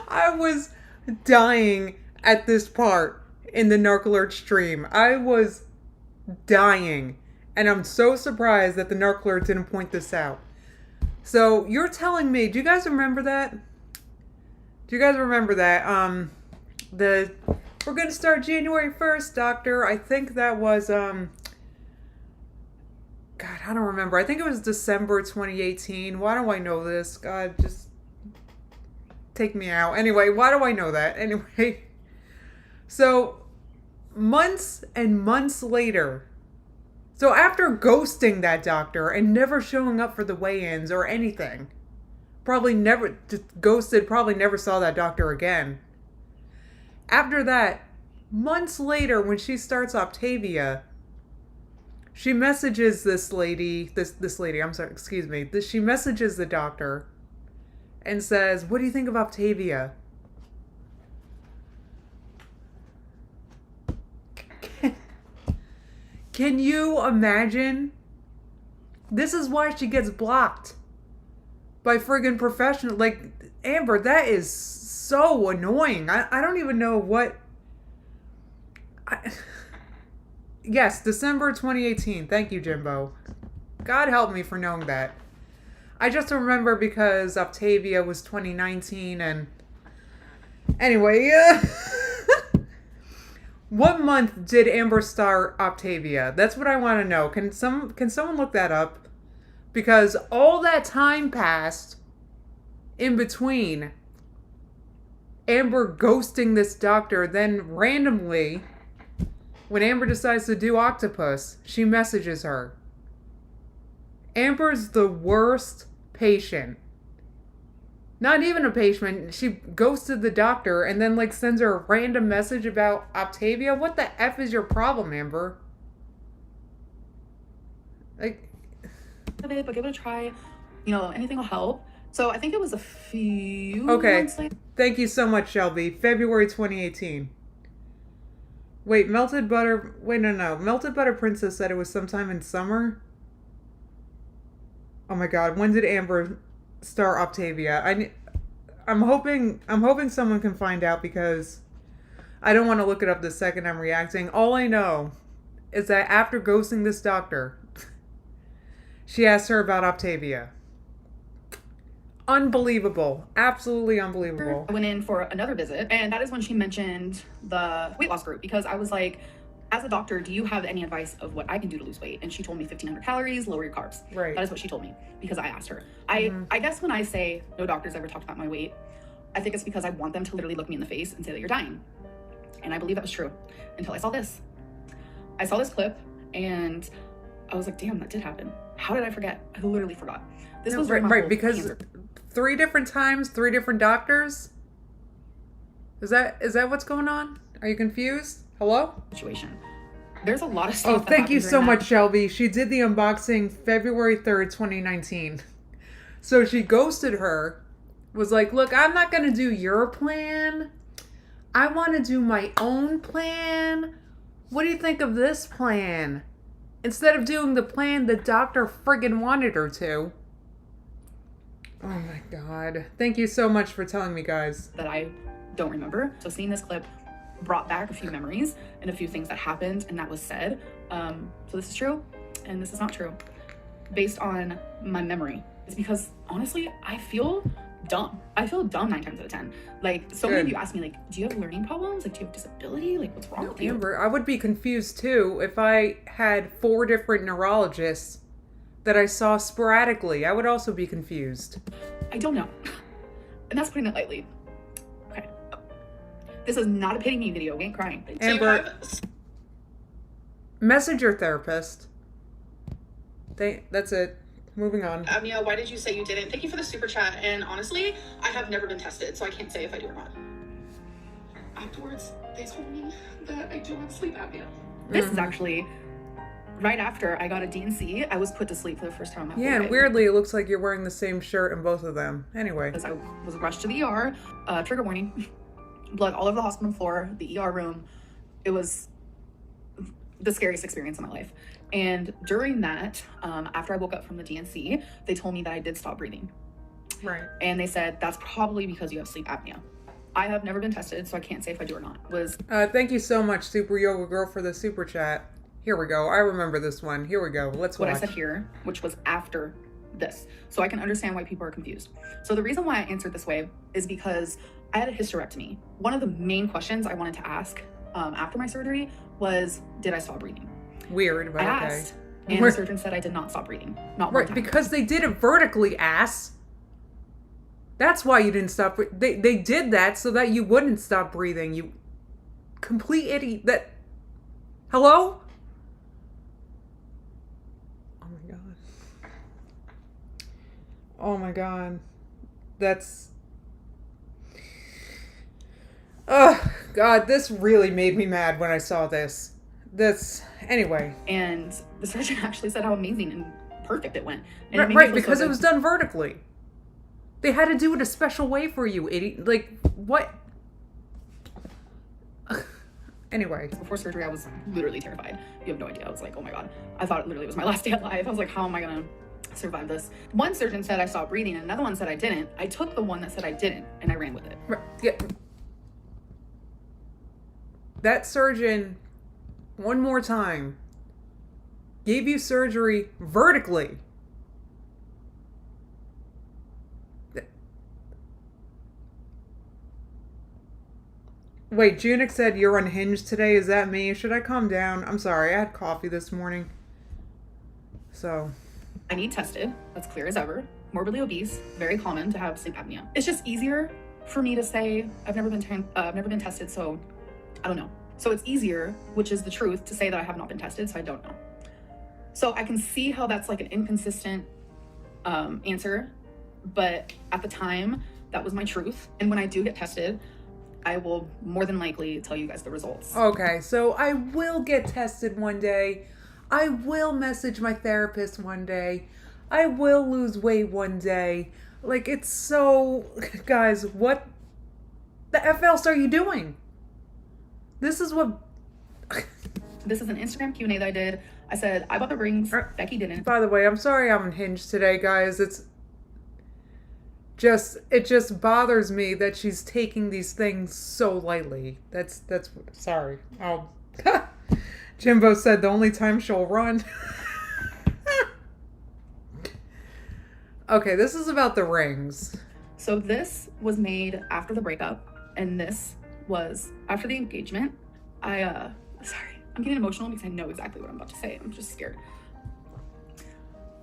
I was dying at this part in the Narc Alert stream. I was dying. And I'm so surprised that the Narc Alert didn't point this out. So, you're telling me... Do you guys remember that? Do you guys remember that? We're going to start January 1st, doctor. I think that was, God, I don't remember. I think it was December 2018. Why do I know this? God, just take me out. Anyway, why do I know that? Anyway, so months and months later, so after ghosting that doctor and never showing up for the weigh-ins or anything, probably never, just ghosted, probably never saw that doctor again. After that, months later, when she starts Octavia, she messages this lady, she messages the doctor and says, what do you think of Octavia? Can you imagine? This is why she gets blocked by friggin' professional. Like, Amber, that is so annoying. I don't even know what... Yes, December 2018. Thank you, Jimbo. God help me for knowing that. I just remember because Octavia was 2019 and... Anyway, what month did Amber start Octavia? That's what I want to know. Can someone look that up? Because all that time passed in between Amber ghosting this doctor, then randomly, when Amber decides to do Octopus, she messages her. Amber's the worst patient. Not even a patient. She ghosted the doctor and then like sends her a random message about Octavia. What the F is your problem, Amber? Like... it, but give it a try. You know, anything will help. So I think it was a few months later. Thank you so much, Shelby. February 2018. Wait, Melted Butter... Wait, no. Melted Butter Princess said it was sometime in summer. Oh my god, when did Amber start Octavia? I'm hoping someone can find out because I don't want to look it up the second I'm reacting. All I know is that after ghosting this doctor... She asked her about Octavia. Unbelievable. Absolutely unbelievable. I went in for another visit, and that is when she mentioned the weight loss group, because I was like, as a doctor, do you have any advice of what I can do to lose weight? And she told me 1,500 calories, lower your carbs. Right. That is what she told me, because I asked her. I guess when I say no doctor's ever talked about my weight, I think it's because I want them to literally look me in the face and say that you're dying. And I believe that was true until I saw this. I saw this clip, and I was like, damn, that did happen. How did I forget? I literally forgot. This was right, because 3 different times, 3 different doctors? Is that what's going on? Are you confused? Hello? Situation. There's a lot of Oh, stuff. thank you so much, Shelby. She did the unboxing February 3rd, 2019. So she ghosted her, was like, look, I'm not going to do your plan. I want to do my own plan. What do you think of this plan? Instead of doing the plan the doctor friggin' wanted her to. Oh my God. Thank you so much for telling me, guys. That I don't remember. So seeing this clip brought back a few memories and a few things that happened and that was said. So this is true and this is not true based on my memory. It's because honestly, I feel dumb. I feel dumb 9 times out of 10. Like, so many of you ask me, like, do you have learning problems? Like, do you have disability? Like, what's wrong with you? Amber, I would be confused too if I had 4 different neurologists that I saw sporadically. I would also be confused. I don't know. And that's putting it lightly. Okay. This is not a pity me video. We ain't crying. Amber, message your therapist. That's it. Moving on. Mia, why did you say you didn't? Thank you for the super chat. And honestly, I have never been tested, so I can't say if I do or not. Afterwards, they told me that I do have sleep apnea. This is actually right after I got a D&C. I was put to sleep for the first time in my whole Yeah, and life. weirdly, it looks like you're wearing the same shirt in both of them. Anyway. Because I was rushed to the ER. Trigger warning. Blood all over the hospital floor, the ER room. It was the scariest experience of my life. And during that, after I woke up from the D&C, they told me that I did stop breathing. Right. And they said, that's probably because you have sleep apnea. I have never been tested, so I can't say if I do or not. Thank you so much, Super Yoga Girl, for the super chat. Here we go. I remember this one. Here we go. Let's watch. What I said here, which was after this. So I can understand why people are confused. So the reason why I answered this way is because I had a hysterectomy. One of the main questions I wanted to ask after my surgery was, did I stop breathing? Weird, but I okay. asked, and the surgeon said I did not stop breathing. Not one Right, time. because they did it vertically, ass. That's why you didn't stop. They did that so that you wouldn't stop breathing. You complete idiot. That. Hello? Oh my God. Oh my God. That's. Oh God, this really made me mad when I saw this. Anyway. And the surgeon actually said how amazing and perfect it went. And it made me Right, feel because so it good. was done vertically. They had to do it a special way for you, idiot. Like, what? Anyway. Before surgery, I was literally terrified. You have no idea. I was like, oh my God. I thought it literally was my last day alive. I was like, how am I going to survive this? One surgeon said I stopped breathing, and another one said I didn't. I took the one that said I didn't, and I ran with it. Right, yeah. That surgeon, one more time, gave you surgery vertically. Wait, Junik said you're unhinged today. Is that me? Should I calm down? I'm sorry. I had coffee this morning. So. I need tested. That's clear as ever. Morbidly obese. Very common to have sleep apnea. It's just easier for me to say I've never been tested, so I don't know. So it's easier, which is the truth, to say that I have not been tested, so I don't know. So I can see how that's like an inconsistent answer, but at the time, that was my truth. And when I do get tested, I will more than likely tell you guys the results. Okay, so I will get tested one day. I will message my therapist one day. I will lose weight one day. Like, it's so... Guys, what the F else are you doing? This is what... This is an Instagram Q&A that I did. I said, I bought the rings. Becky didn't. By the way, I'm sorry I'm unhinged today, guys. It just bothers me that she's taking these things so lightly. That's sorry. Oh, Jimbo said the only time she'll run. Okay, this is about the rings. So this was made after the breakup, and this was after the engagement. Sorry, I'm getting emotional because I know exactly what I'm about to say. I'm just scared.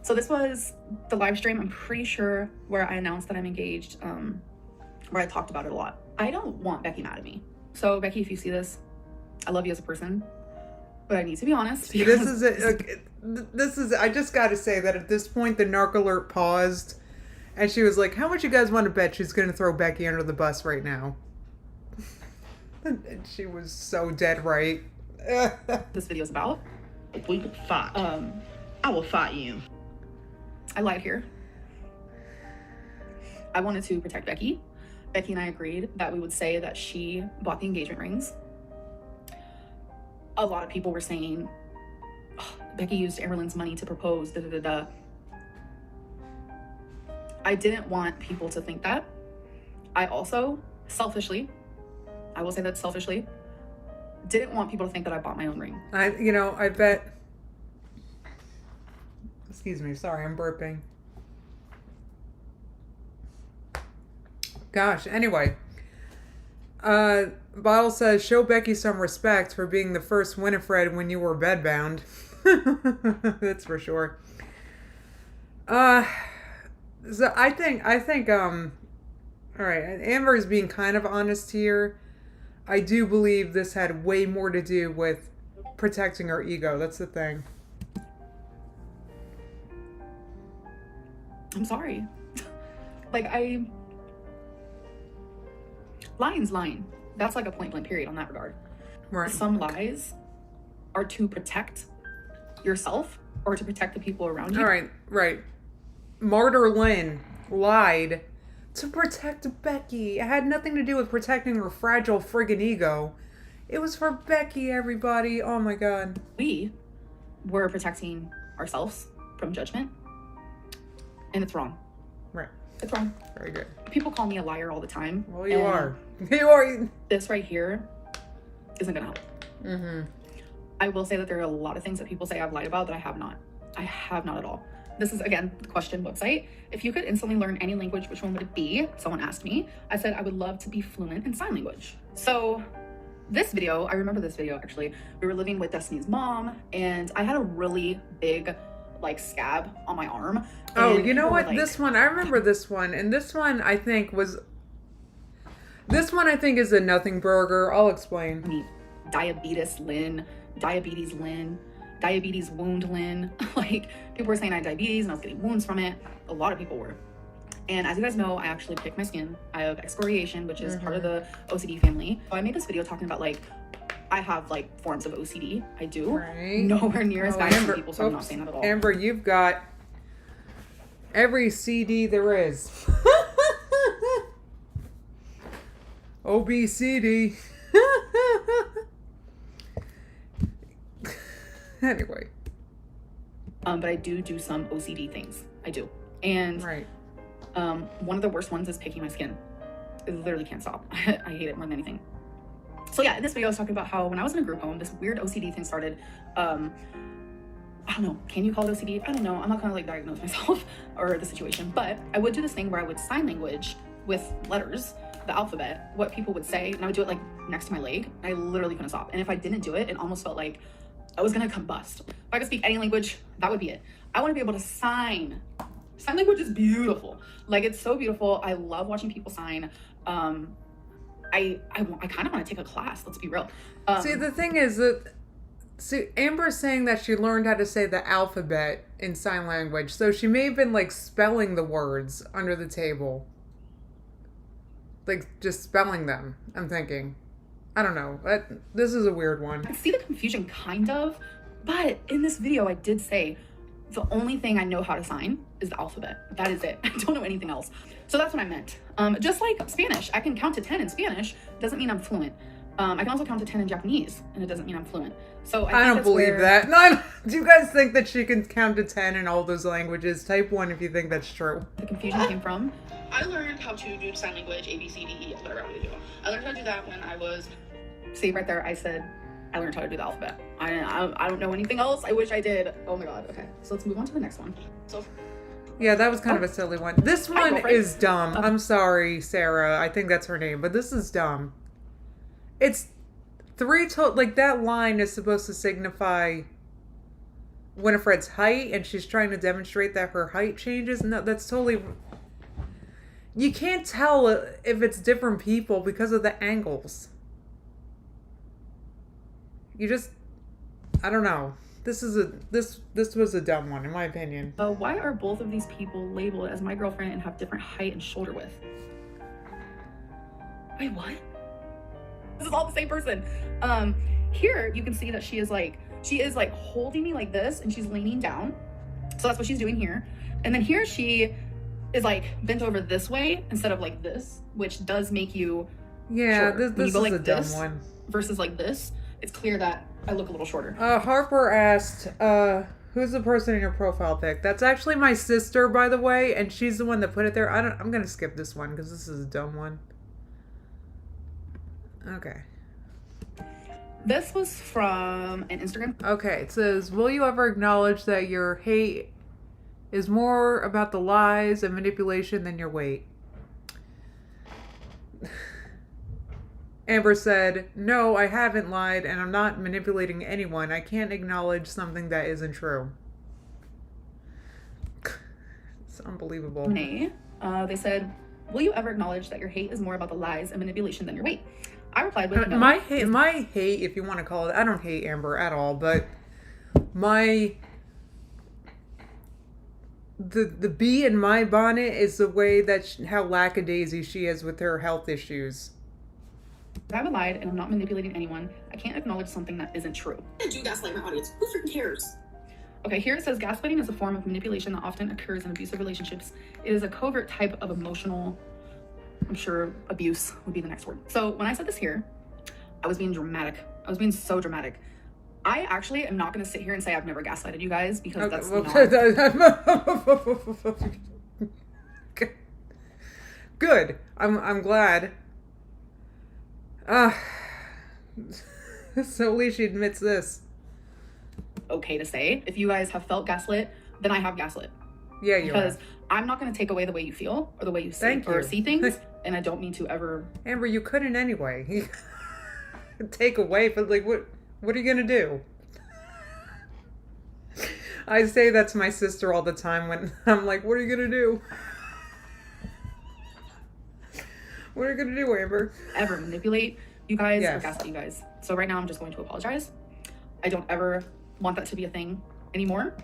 So this was the live stream, I'm pretty sure, where I announced that I'm engaged, where I talked about it a lot. I don't want Becky mad at me. So Becky, if you see this, I love you as a person, but I need to be honest. This is it. Okay, this is. I just got to say that at this point, the narc alert paused, and she was like, "How much you guys want to bet she's going to throw Becky under the bus right now?" And she was so dead right. this video is about. We will fight. I will fight you. I lied here. I wanted to protect Becky. Becky and I agreed that we would say that she bought the engagement rings. A lot of people were saying, oh, Becky used Amberlynn's money to propose, da da da da. I didn't want people to think that. I also, selfishly, I will say that selfishly, didn't want people to think that I bought my own ring. I bet. Excuse me, sorry, I'm burping. Gosh, anyway. Bottle says, show Becky some respect for being the first Winifred when you were bedbound. That's for sure. So I think, all right, Amber's being kind of honest here. I do believe this had way more to do with protecting her ego. That's the thing. I'm sorry. Lying's lying. That's like a point blank period on that regard. Right. Some lies are to protect yourself or to protect the people around you. All right, right. Martyr Lynn lied to protect Becky. It had nothing to do with protecting her fragile friggin' ego. It was for Becky, everybody. Oh my God. We were protecting ourselves from judgment. And it's wrong. Right. It's wrong. Very good. People call me a liar all the time. Well, you are. You are. This right here isn't gonna help. Mm-hmm. I will say that there are a lot of things that people say I've lied about that I have not. I have not at all. This is, again, the question website. If you could instantly learn any language, which one would it be? Someone asked me. I said I would love to be fluent in sign language. So this video, I remember this video actually. We were living with Destiny's mom and I had a really big scab on my arm. Oh, you know what? This one, I remember this one. And this one I think is a nothing burger. I'll explain. I mean, diabetes Lynn, diabetes wound Lynn. People were saying I had diabetes and I was getting wounds from it. A lot of people were. And as you guys know, I actually pick my skin. I have excoriation, which is part of the OCD family. So I made this video talking about I have forms of OCD. I do. Right. Nowhere near as bad as people, so I'm not saying that at all. Amber, you've got every CD there is. OBCD. Anyway. But I do some OCD things. I do. And right. One of the worst ones is picking my skin. I literally can't stop. I hate it more than anything. So yeah, in this video I was talking about how when I was in a group home, this weird OCD thing started. I don't know, can you call it OCD? I don't know. I'm not gonna diagnose myself or the situation, but I would do this thing where I would sign language with letters, the alphabet, what people would say, and I would do it next to my leg. I literally couldn't stop. And if I didn't do it, it almost felt like I was gonna combust. If I could speak any language, that would be it. I want to be able to sign. Sign language is beautiful. It's so beautiful. I love watching people sign. I kind of want to take a class. Let's be real. See, the thing is that, Amber's saying that she learned how to say the alphabet in sign language. So she may have been spelling the words under the table. Just spelling them, I'm thinking. I don't know. This is a weird one. I see the confusion kind of, but in this video I did say the only thing I know how to sign is the alphabet. That is it. I don't know anything else. So that's what I meant. Just like Spanish, I can count to 10 in Spanish. Doesn't mean I'm fluent. I can also count to 10 in Japanese, and it doesn't mean I'm fluent. So I don't believe that. No, do you guys think that she can count to 10 in all those languages? Type 1 if you think that's true. The confusion came from. I learned how to do sign language, A, B, C, D, E, whatever I do. I learned how to do that when I was. See, right there, I said I learned how to do the alphabet. I don't know anything else. I wish I did. Oh my God. Okay, so let's move on to the next one. So. Yeah, that was kind of a silly one. This one is dumb. I'm sorry, Sarah. I think that's her name, but this is dumb. It's that line is supposed to signify Winifred's height, and she's trying to demonstrate that her height changes. No, that's totally. You can't tell if it's different people because of the angles. I don't know. This was a dumb one, in my opinion. Why are both of these people labeled as my girlfriend and have different height and shoulder width? Wait, what? This is all the same person. Here you can see that she is like holding me like this, and she's leaning down. So that's what she's doing here. And then here she is like bent over this way instead of like this, which does make you shorter. This is like a dumb one. Versus like this, it's clear that I look a little shorter. Harper asked, who's the person in your profile pic? That's actually my sister, by the way, and she's the one that put it there. I'm gonna skip this one because this is a dumb one. Okay. This was from an Instagram. Okay, it says, will you ever acknowledge that your hate is more about the lies and manipulation than your weight? Amber said, no, I haven't lied and I'm not manipulating anyone. I can't acknowledge something that isn't true. It's unbelievable. They said, will you ever acknowledge that your hate is more about the lies and manipulation than your weight? I replied with no. My hate, if you want to call it, I don't hate Amber at all, but the bee in my bonnet is the way that how lackadaisy she is with her health issues. I haven't lied and I'm not manipulating anyone. I can't acknowledge something that isn't true. I do gaslight my audience. Who freaking cares? Okay, here it says gaslighting is a form of manipulation that often occurs in abusive relationships. It is a covert type of emotional, I'm sure abuse would be the next word. So when I said this here, I was being dramatic. I was being so dramatic. I actually am not going to sit here and say I've never gaslighted you guys because that's not... Good. I'm glad. So at least she admits this. Okay to say. If you guys have felt gaslit, then I have gaslit. Yeah, you because are. I'm not going to take away the way you feel or the way you see things, and I don't mean to ever. Amber, you couldn't anyway. Take away, but like, what are you gonna do? I say that to my sister all the time when I'm like, what are you gonna do? What are you gonna do, Amber? Ever manipulate you guys Yes. or gaslight you guys. So right now I'm just going to apologize. I don't ever want that to be a thing anymore.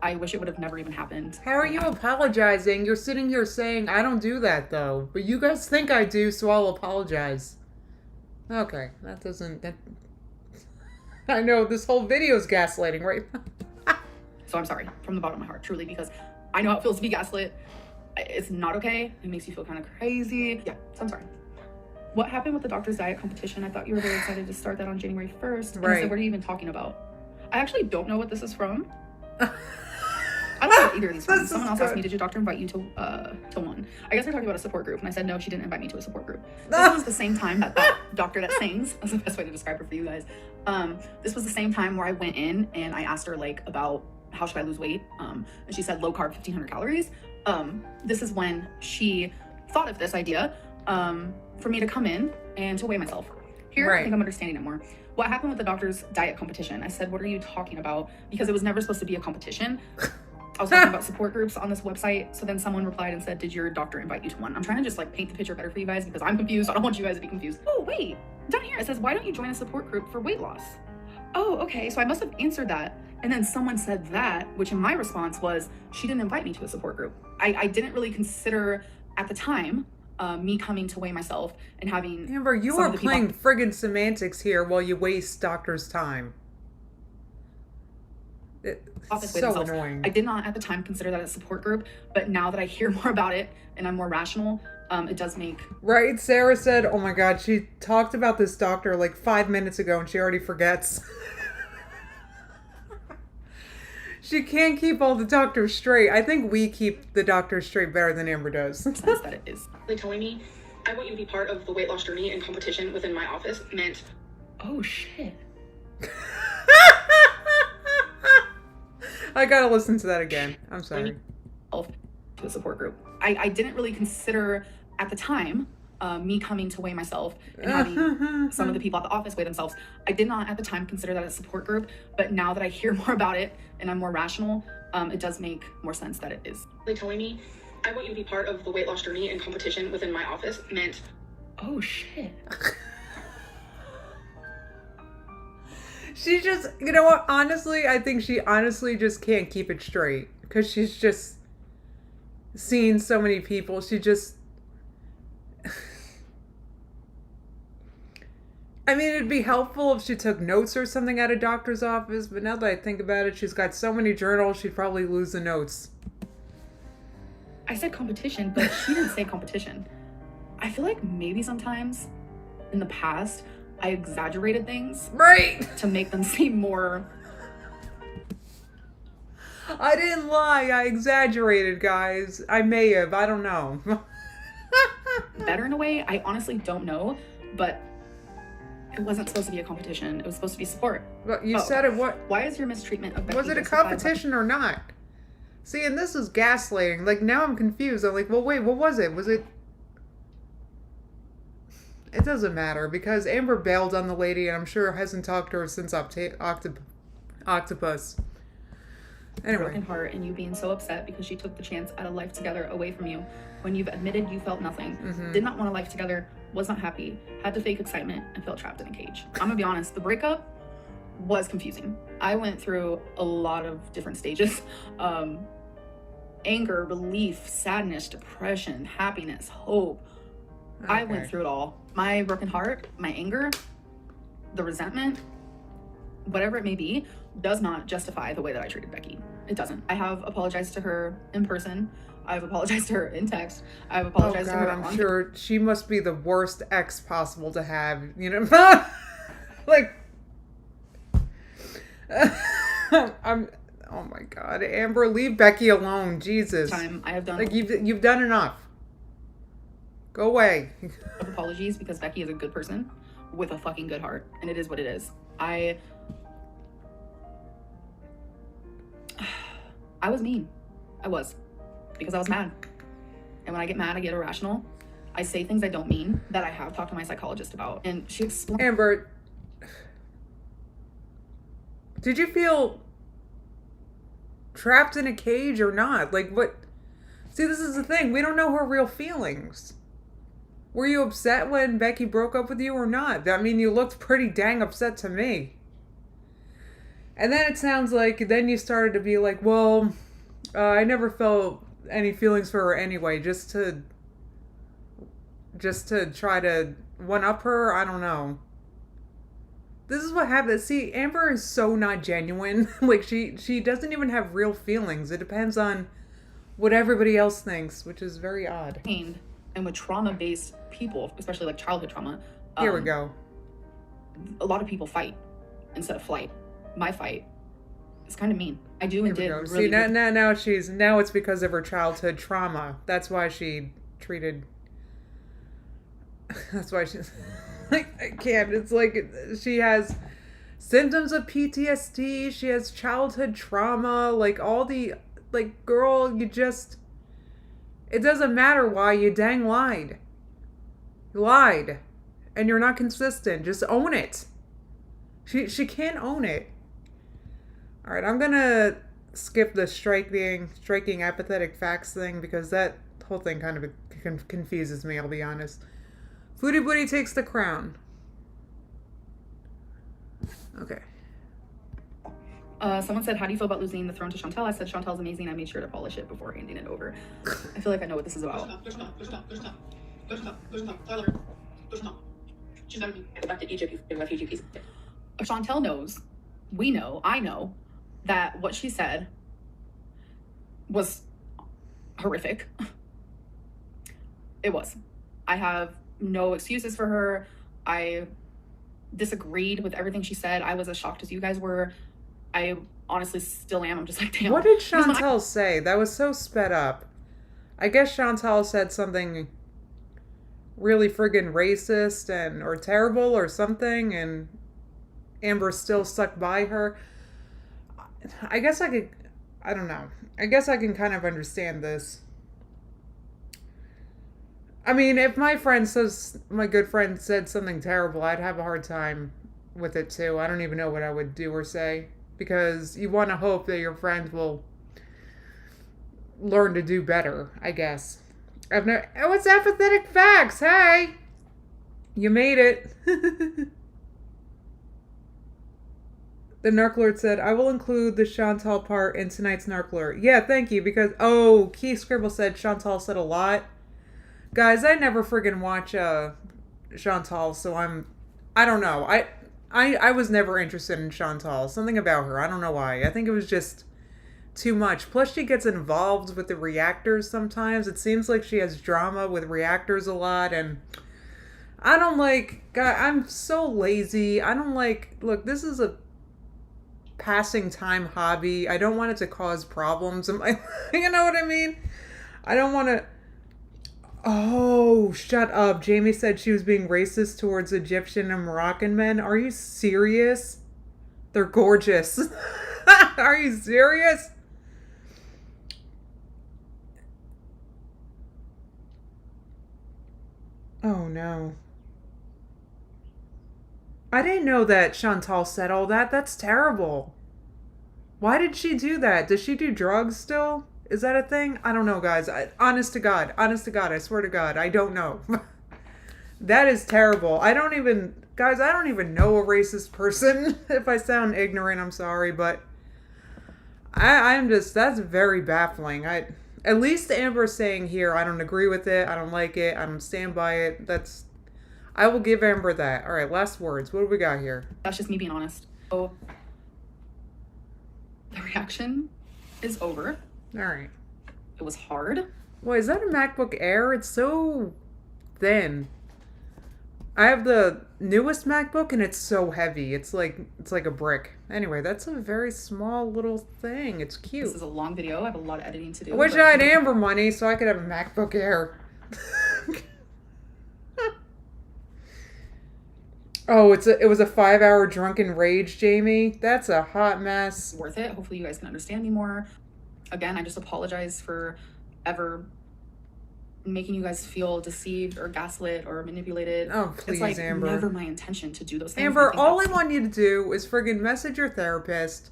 I wish it would have never even happened. How are you apologizing? You're sitting here saying, I don't do that though. But you guys think I do, so I'll apologize. Okay, that doesn't... I know, this whole video is gaslighting, right? So I'm sorry from the bottom of my heart, truly, because I know how it feels to be gaslit. It's not okay. It makes you feel kind of crazy. Yeah, so I'm sorry. What happened with the doctor's diet competition? I thought you were very excited to start that on January 1st. And I said, what are you even talking about? I actually don't know what this is from. I don't know what either of these from. Someone else asked me, did your doctor invite you to one? I guess they're talking about a support group. And I said, no, she didn't invite me to a support group. This was the same time that doctor that sings, that's the best way to describe her for you guys. This was the same time where I went in and I asked her like about how should I lose weight? And she said low carb, 1,500 calories. This is when she thought of this idea for me to come in and to weigh myself. Here, I think I'm understanding it more. What happened with the doctor's diet competition? I said, what are you talking about? Because it was never supposed to be a competition. I was talking about support groups on this website. So then someone replied and said, did your doctor invite you to one? I'm trying to just like paint the picture better for you guys because I'm confused. I don't want you guys to be confused. Oh, wait, down here it says, why don't you join a support group for weight loss? Oh, okay. So I must have answered that. And then someone said that, which in my response was, she didn't invite me to a support group. I didn't really consider at the time me coming to weigh myself and having... Amber, you are playing friggin' semantics here while you waste doctor's time. It's so annoying. I did not at the time consider that a support group, but now that I hear more about it and I'm more rational, it does make... Right, Sarah said, oh my god, she talked about this doctor like 5 minutes ago and she already forgets. She can't keep all the doctors straight. I think we keep the doctors straight better than Amber does. That it is. They telling me, I want you to be part of the weight loss journey and competition within my office meant... Oh, shit. I gotta listen to that again. I'm sorry. To a support group. I didn't really consider at the time me coming to weigh myself and having some of the people at the office weigh themselves. I did not at the time consider that a support group, but now that I hear more about it and I'm more rational, it does make more sense that it is. They telling me, I want you to be part of the weight loss journey and competition within my office meant... Oh, shit. She just, you know what, honestly, I think she honestly just can't keep it straight. Because she's just seen so many people. She just... I mean, it'd be helpful if she took notes or something at a doctor's office, but now that I think about it, she's got so many journals, she'd probably lose the notes. I said competition, but she didn't say competition. I feel like maybe sometimes in the past, I exaggerated things. Right! To make them seem more... I didn't lie, I exaggerated, guys. I may have, I don't know. better in a way. I honestly don't know, but it wasn't supposed to be a competition. It was supposed to be support. But you said it, what? Why is your mistreatment of Becky Was it a justified? competition or not? See, and this is gaslighting. Like, now I'm confused. I'm like, well, wait, what was it? Was it... It doesn't matter, because Amber bailed on the lady, and I'm sure hasn't talked to her since Octopus. Anyway. Broken heart and you being so upset because she took the chance at a life together away from you when you've admitted you felt nothing, did not want a life together, was not happy, had to fake excitement, and felt trapped in a cage. I'm gonna be honest, the breakup was confusing. I went through a lot of different stages. Anger, relief, sadness, depression, happiness, hope. Okay. I went through it all. My broken heart, my anger, the resentment, whatever it may be, does not justify the way that I treated Becky. It doesn't. I have apologized to her in person. I've apologized to her in text. I've apologized to her I'm sure she must be the worst ex possible to have, you know? Like, oh my God, Amber, leave Becky alone, Jesus. Time I have done. Like, you've done enough. Go away. Apologies, because Becky is a good person with a fucking good heart, and it is what it is. I was mean. I was. Because I was mad. And when I get mad, I get irrational. I say things I don't mean that I have talked to my psychologist about. And she explained... Amber, did you feel trapped in a cage or not? Like, what? See, this is the thing. We don't know her real feelings. Were you upset when Becky broke up with you or not? I mean, you looked pretty dang upset to me. And then it sounds like then you started to be like, well, I never felt any feelings for her anyway, just to try to one-up her. I don't know. This is what happens. See, Amber is so not genuine. Like, she doesn't even have real feelings. It depends on what everybody else thinks, which is very odd. And with trauma-based people, especially like childhood trauma. Here we go. A lot of people fight instead of flight. My fight is kind of mean. I do and did. Really. See, now it's because of her childhood trauma. That's why she treated. That's why she's like, I can't. It's like she has symptoms of PTSD. She has childhood trauma. Like all the girl, you just. It doesn't matter why you dang lied. You lied, and you're not consistent. Just own it. She can't own it. All right, I'm gonna skip the striking apathetic facts thing because that whole thing kind of confuses me. I'll be honest. Foodie Booty takes the crown. Okay. Someone said, how do you feel about losing the throne to Chantel? I said, Chantel's amazing. I made sure to polish it before handing it over. I feel like I know what this is about. She's never been back to Egypt in refugee visa. Chantel knows, we know, I know, that what she said was horrific. It was. I have no excuses for her. I disagreed with everything she said. I was as shocked as you guys were. I honestly still am. I'm just like, damn. What did Chantel say? That was so sped up. I guess Chantel said something really friggin' racist or terrible or something, and Amber still stuck by her. I guess I don't know. I guess I can kind of understand this. I mean, if my good friend said something terrible, I'd have a hard time with it too. I don't even know what I would do or say, because you want to hope that your friends will learn to do better, I guess. Oh, it's apathetic facts. Hey, you made it. The Narc said, I will include the Chantal part in tonight's Narc. Yeah, thank you, because, Key Scribble said Chantal said a lot. Guys, I never friggin' watch Chantal, so I don't know. I was never interested in Chantal. Something about her. I don't know why. I think it was just too much. Plus, she gets involved with the reactors sometimes. It seems like she has drama with reactors a lot, and I don't like. God, I'm so lazy. I don't like. Look, this is a passing time hobby. I don't want it to cause problems in my. You know what I mean? I don't want to. Oh, shut up. Jamie said she was being racist towards Egyptian and Moroccan men. Are you serious? They're gorgeous. Are you serious? Oh, no. I didn't know that Chantal said all that. That's terrible. Why did she do that? Does she do drugs still? Is that a thing? I don't know, guys. Honest to God, I swear to God, I don't know. That is terrible. I don't even know a racist person. If I sound ignorant, I'm sorry, but that's very baffling. At least Amber's saying here, I don't agree with it, I don't like it, I don't stand by it. I will give Amber that. All right, last words. What do we got here? That's just me being honest. So the reaction is over. All right. It was hard. Wait, is that a MacBook Air? It's so thin. I have the newest MacBook and it's so heavy. It's like a brick. Anyway, that's a very small little thing. It's cute. This is a long video. I have a lot of editing to do. I wish I had Amber money so I could have a MacBook Air. Oh, it was a 5-hour drunken rage, Jamie. That's a hot mess. Worth it. Hopefully you guys can understand me more. Again, I just apologize for ever making you guys feel deceived or gaslit or manipulated. Oh, please, it's like Amber. Never my intention to do those things. Amber, all I want you to do is friggin' message your therapist.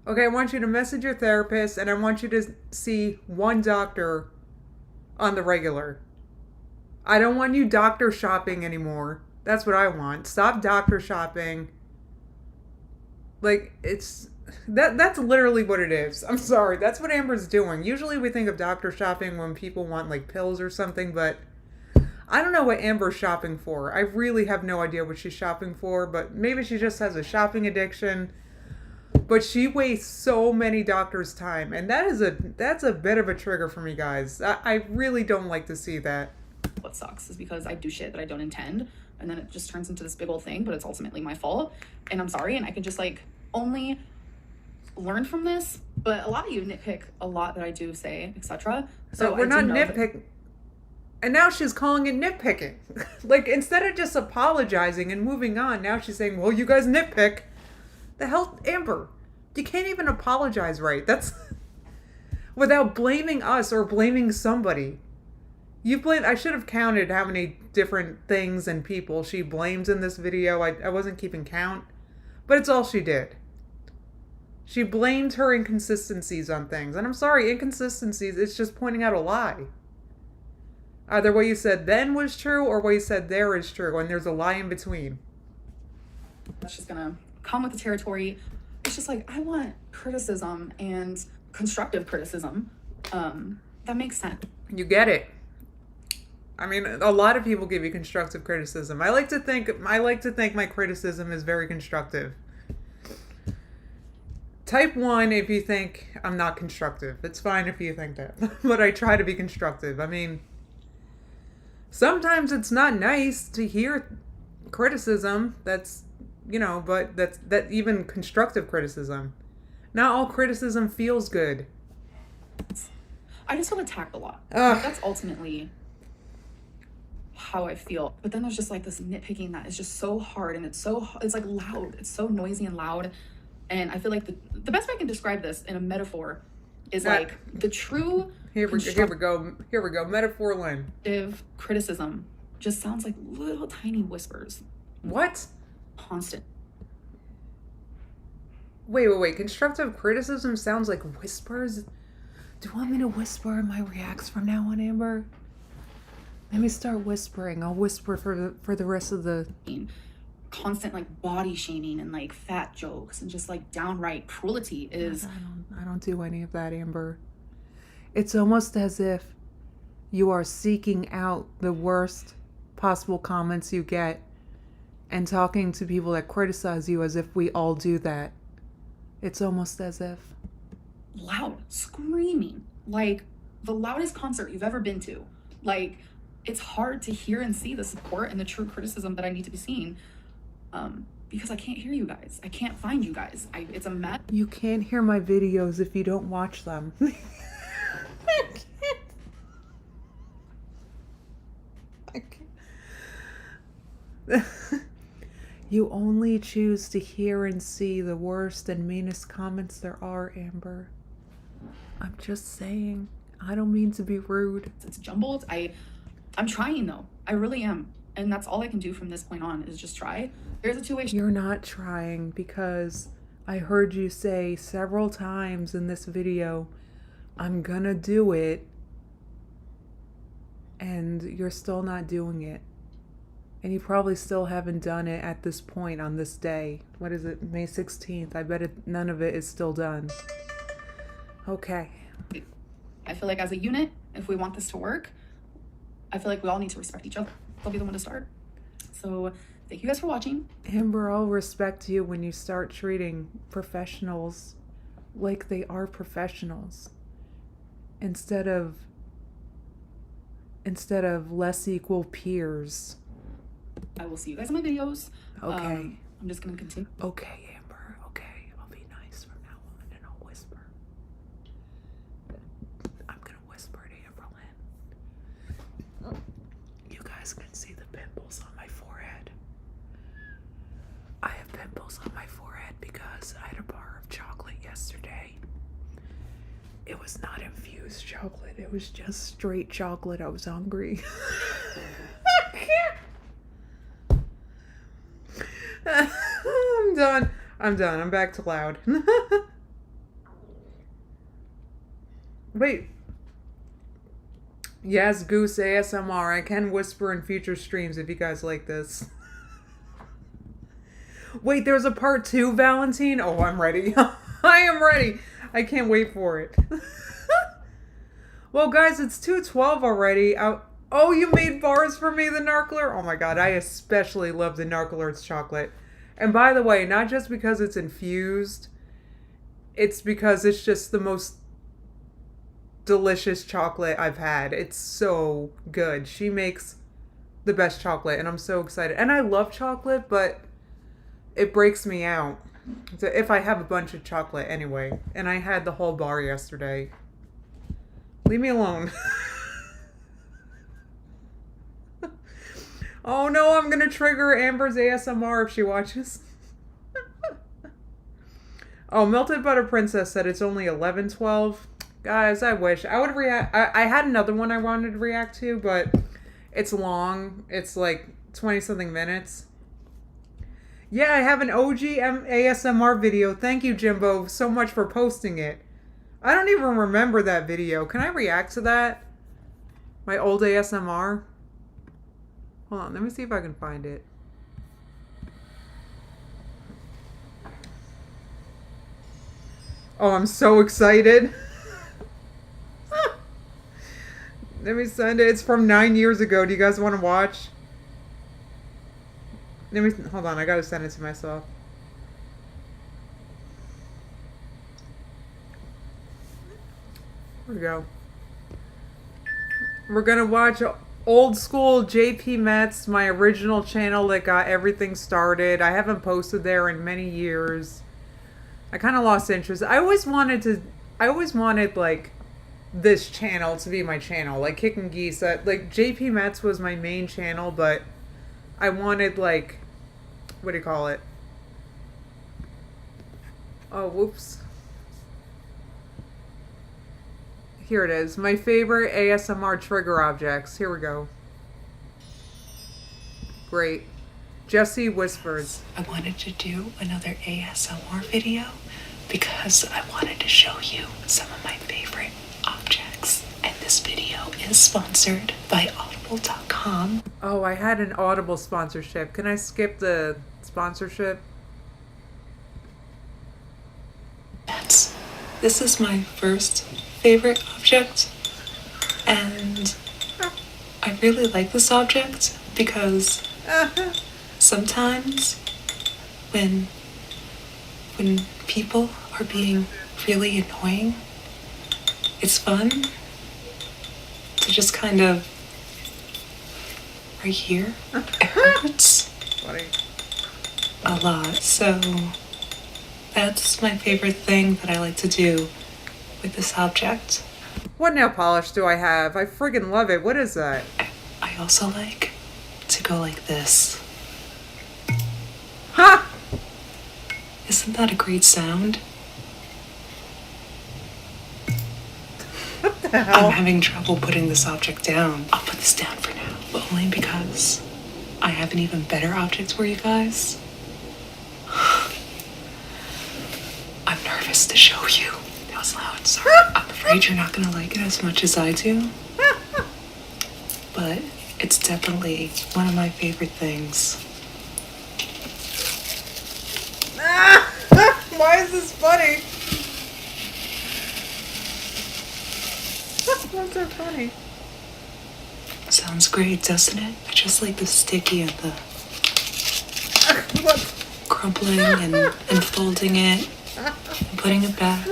Okay, I want you to message your therapist and I want you to see one doctor on the regular. I don't want you doctor shopping anymore. That's what I want. Stop doctor shopping. Like, that's literally what it is. I'm sorry. That's what Amber's doing. Usually we think of doctor shopping when people want like pills or something, but I don't know what Amber's shopping for. I really have no idea what she's shopping for, but maybe she just has a shopping addiction. But she wastes so many doctors' time, and that's a bit of a trigger for me, guys. I really don't like to see that. What sucks is because I do shit that I don't intend, and then it just turns into this big old thing, but it's ultimately my fault, and I'm sorry, and I can just like only learn from this. But a lot of you nitpick a lot that I do say, etc. So we're not nitpicking. And now she's calling it nitpicking. Like, instead of just apologizing and moving on, now she's saying, well, you guys nitpick. The hell, Amber? You can't even apologize right. That's without blaming us or blaming somebody. I should have counted how many different things and people she blames in this video. I wasn't keeping count. But it's all she did. She blamed her inconsistencies on things. And I'm sorry, inconsistencies, it's just pointing out a lie. Either what you said then was true or what you said there is true. And there's a lie in between. That's just gonna come with the territory. It's just like, I want criticism and constructive criticism. That makes sense. You get it. I mean, a lot of people give you constructive criticism. I like to think my criticism is very constructive. Type 1 if you think I'm not constructive. It's fine if you think that. But I try to be constructive. I mean, sometimes it's not nice to hear criticism that's, but that even constructive criticism. Not all criticism feels good. I just feel attacked a lot. Ugh. That's ultimately how I feel. But then there's just like this nitpicking that is just so hard, and it's like loud. It's so noisy and loud. And I feel like the best way I can describe this in a metaphor is like the true Here we go. Metaphor line. Criticism just sounds like little tiny whispers. What? Constant. Wait. Constructive criticism sounds like whispers? Do you want me to whisper in my reacts from now on, Amber? Let me start whispering. I'll whisper for the rest of the... Constant like body shaming and like fat jokes and just like downright cruelty is... I don't do any of that, Amber. It's almost as if you are seeking out the worst possible comments you get and talking to people that criticize you as if we all do that. It's almost as if. Loud, screaming, like the loudest concert you've ever been to. Like, it's hard to hear and see the support and the true criticism that I need to be seeing, because I can't hear you guys. I can't find you guys. It's a mess. You can't hear my videos if you don't watch them. I can't. You only choose to hear and see the worst and meanest comments there are, Amber. I'm just saying. I don't mean to be rude. It's jumbled. I'm trying though. I really am. And that's all I can do from this point on is just try. There's a two-way. You're not trying, because I heard you say several times in this video, I'm gonna do it, and you're still not doing it. And you probably still haven't done it at this point on this day. What is it, May 16th? I bet none of it is still done. Okay. I feel like as a unit, if we want this to work, I feel like we all need to respect each other. I'll be the one to start. So thank you guys for watching. Amber, I'll respect you when you start treating professionals like they are professionals, instead of less equal peers. I will see you guys in my videos. Okay. I'm just gonna continue. Okay, Amber. Okay. I'll be nice from now on, and I'll whisper. I'm gonna whisper to Amberlyn. You guys can see the pimples on my forehead. I have pimples on my forehead because I had a bar of chocolate yesterday. It was not infused chocolate. It was just straight chocolate. I was hungry. I'm done. I'm back to loud. Wait. Yes, Goose ASMR. I can whisper in future streams if you guys like this. Wait, there's a part 2, Valentine? Oh, I'm ready. I am ready. I can't wait for it. Well, guys, it's 2:12 already. Oh, you made bars for me, the Narkler? Oh my god, I especially love the Narkler's chocolate. And by the way, not just because it's infused, it's because it's just the most delicious chocolate I've had. It's so good. She makes the best chocolate, and I'm so excited. And I love chocolate, but it breaks me out. So if I have a bunch of chocolate anyway. And I had the whole bar yesterday. Leave me alone. Oh no, I'm gonna trigger Amber's ASMR if she watches. Oh, Melted Butter Princess said it's only 11:12. Guys, I wish. I would react. I had another one I wanted to react to, but it's long. It's like 20-something minutes. Yeah, I have an OG ASMR video. Thank you, Jimbo, so much for posting it. I don't even remember that video. Can I react to that? My old ASMR? Hold on, let me see if I can find it. Oh, I'm so excited. Let me send it. It's from 9 years ago. Do you guys want to watch? Hold on, I gotta send it to myself. Here we go. We're gonna watch old school JPMETZ, my original channel that got everything started. I haven't posted there in many years. I kind of lost interest. I always wanted like this channel to be my channel, like KickingGeese. Like JPMETZ was my main channel, but I wanted like, what do you call it? Oh, whoops. Here it is. My favorite ASMR trigger objects. Here we go. Great. Jessie whispers. I wanted to do another ASMR video because I wanted to show you some of my favorite objects. And this video is sponsored by audible.com. Oh, I had an Audible sponsorship. Can I skip the sponsorship? This is my first favorite object, and I really like this object because sometimes when people are being really annoying, it's fun to just kind of right here. It hurts Funny. a lot. So that's my favorite thing that I like to do with this object. What nail polish do I have? I friggin' love it. What is that? I also like to go like this. Ha! Isn't that a great sound? What the I'm hell? having trouble putting this object down. I'll put this down for now, but only because I have an even better object for you guys. I'm nervous to show you. That was loud, sorry. I'm afraid you're not gonna like it as much as I do. But it's definitely one of my favorite things. Why is this funny? What's so funny? Sounds great, doesn't it? I just like the sticky and the What? crumpling and folding it and putting it back.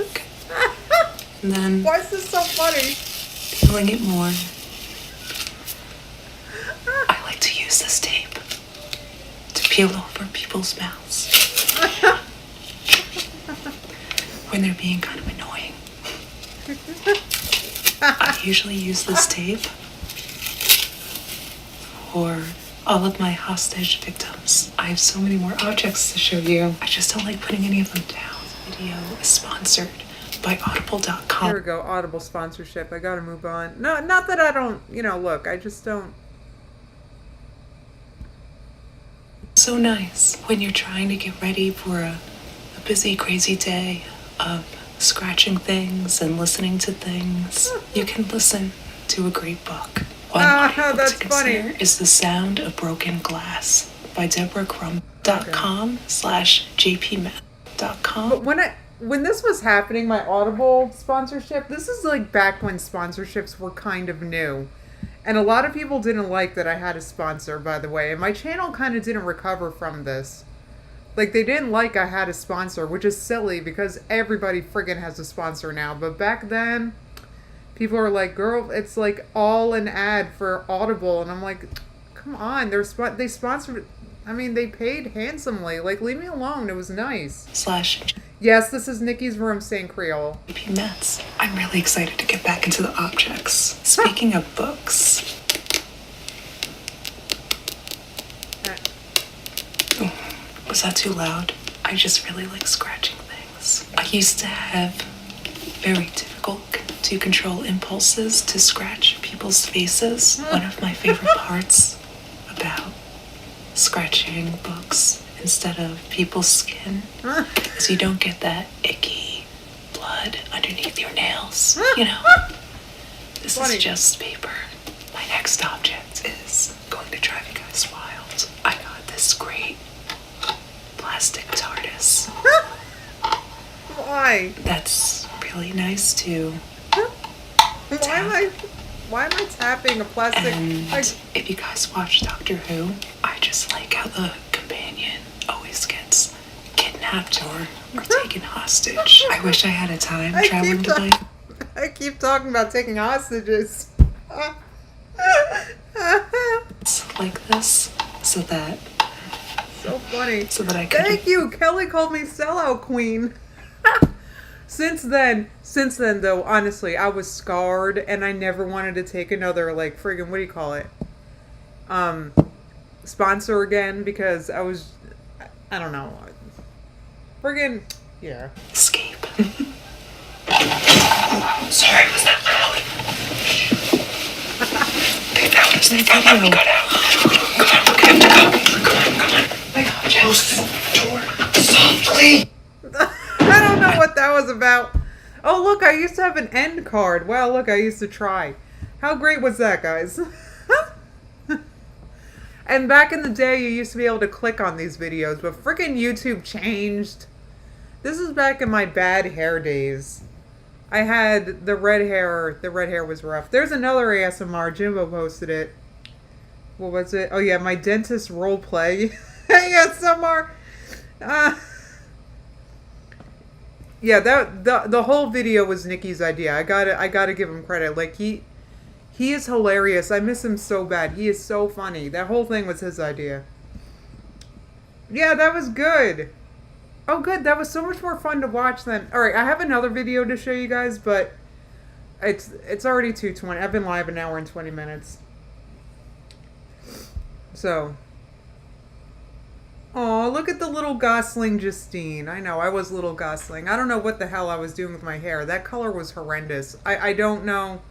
And then Why is this so funny? peeling it more. I like to use this tape to peel over people's mouths when they're being kind of annoying. I usually use this tape for all of my hostage victims. I have so many more objects to show you. I just don't like putting any of them down. This video is sponsored by audible.com. Here we go, Audible sponsorship. I gotta move on. No, not that I don't, look, I just don't. So nice when you're trying to get ready for a busy, crazy day of scratching things and listening to things. You can listen to a great book. One audiobook that's to funny. consider is The Sound of Broken Glass by deborahcrum.com/jpmet.com. But when this was happening, my Audible sponsorship, this is like back when sponsorships were kind of new. And a lot of people didn't like that I had a sponsor, by the way. And my channel kind of didn't recover from this. Like, they didn't like I had a sponsor, which is silly because everybody friggin' has a sponsor now. But back then, people are like, girl, it's like all an ad for Audible. And I'm like, come on, they sponsored, they paid handsomely. Like, leave me alone. It was nice. /JPMETZ. Yes, this is Nikki's room saying Creole. I'm really excited to get back into the objects. Speaking of books. Was that too loud? I just really like scratching things. I used to have very difficult to control impulses to scratch people's faces. One of my favorite parts about scratching books instead of people's skin is you don't get that icky blood underneath your nails. This Funny. is just paper. My next object is going to drive you guys wild. I got this great plastic TARDIS. Why? That's really nice too. Why am I tapping a plastic? And Like, if you guys watch Doctor Who, I just like how the companion always gets kidnapped or taken hostage. I wish I had a time traveling device I keep talking about taking hostages. like this, so that So funny. I could. Thank you. Kelly called me sellout queen. Since then though, honestly, I was scarred and I never wanted to take another friggin' what do you call it? Sponsor again because I don't know. Friggin' yeah. Escape. Sorry, was that loud? They found us. We got out. Come on. My God, close the door softly. I don't know what that was about. Oh, look, I used to have an end card. Wow, look, I used to try. How great was that, guys? And back in the day, you used to be able to click on these videos, but freaking YouTube changed. This is back in my bad hair days. I had the red hair. The red hair was rough. There's another ASMR. Jimbo posted it. What was it? Oh, yeah, my dentist role play. ASMR. Yeah, the whole video was Nikki's idea. I gotta give him credit. Like he is hilarious. I miss him so bad. He is so funny. That whole thing was his idea. Yeah, that was good. Oh, good. That was so much more fun to watch than. All right, I have another video to show you guys, but it's already 2:20. I've been live an hour and 20 minutes. So. Oh, look at the little gosling Justine. I know, I was little gosling. I don't know what the hell I was doing with my hair. That color was horrendous. I don't know.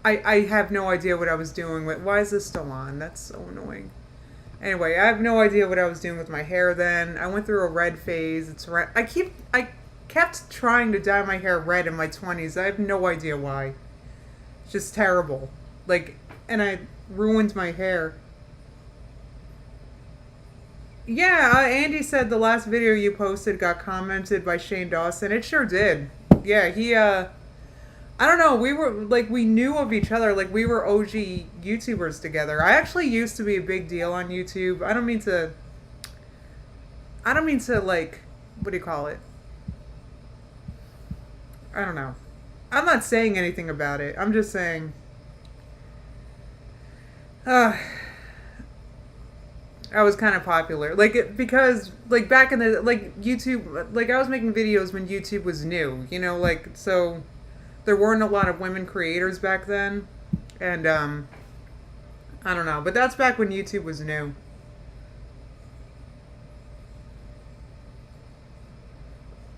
I have no idea what I was doing with. Why is this still on? That's so annoying. Anyway, I have no idea what I was doing with my hair then. I went through a red phase. It's red. I kept trying to dye my hair red in my 20s. I have no idea why. It's just terrible. Like, and I ruined my hair. Yeah, Andy said the last video you posted got commented by Shane Dawson. It sure did. Yeah, he, I don't know, we knew of each other, like, we were OG YouTubers together. I actually used to be a big deal on YouTube. I don't mean to, like, what do you call it? I don't know. I'm not saying anything about it. I'm just saying, I was kind of popular, like, because, like, back in the, like, YouTube, like, I was making videos when YouTube was new, you know, like, so there weren't a lot of women creators back then, and, I don't know, but that's back when YouTube was new.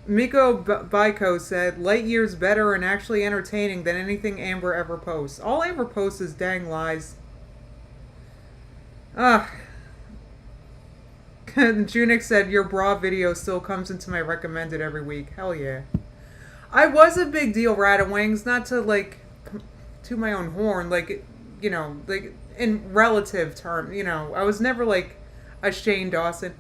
Miko Baiko said, light years better and actually entertaining than anything Amber ever posts. All Amber posts is dang lies. Junix said, your bra video still comes into my recommended every week. Hell yeah. I was a big deal, Radawings, not to, like, to my own horn, like, you know, like, in relative terms, you know, I was never, like, a Shane Dawson.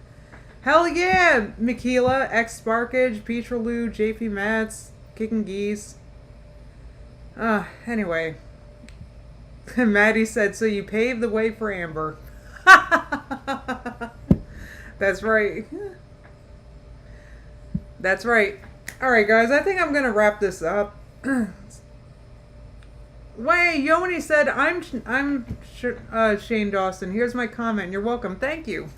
Hell yeah, Michaela, X Sparkage, Petroloo, JPMETZ, KickingGeese. Anyway. Maddie said, so you paved the way for Amber. That's right. That's right. Alright, guys, I think I'm going to wrap this up. Wait, Yoni said, I'm Shane Dawson. Here's my comment. You're welcome. Thank you.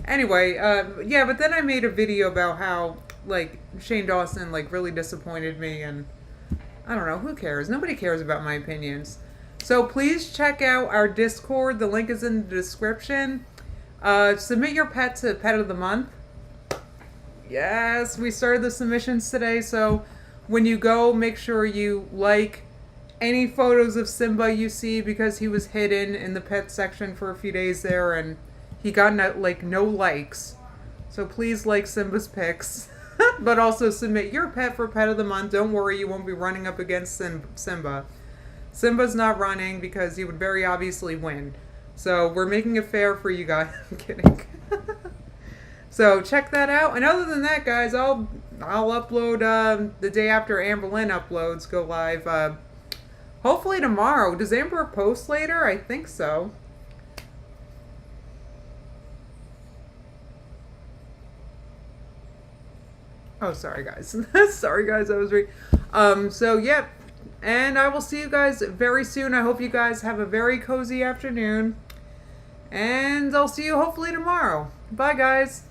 Anyway, yeah, but then I made a video about how, like, Shane Dawson, like, really disappointed me, and I don't know, who cares? Nobody cares about my opinions. So please check out our Discord. The link is in the description. Submit your pet to Pet of the Month. Yes, we started the submissions today, so when you go, make sure you like any photos of Simba you see, because he was hidden in the pet section for a few days there, and he got no likes. So please like Simba's pics. But also submit your pet for Pet of the Month. Don't worry, you won't be running up against Simba. Simba's not running because he would very obviously win. So we're making it fair for you guys. I'm kidding. So check that out. And other than that, guys, I'll upload the day after Amber Lynn uploads go live. Hopefully tomorrow. Does Amber post later? I think so. Oh, sorry guys. Sorry guys, I was so yep. And I will see you guys very soon. I hope you guys have a very cozy afternoon. And I'll see you hopefully tomorrow. Bye guys.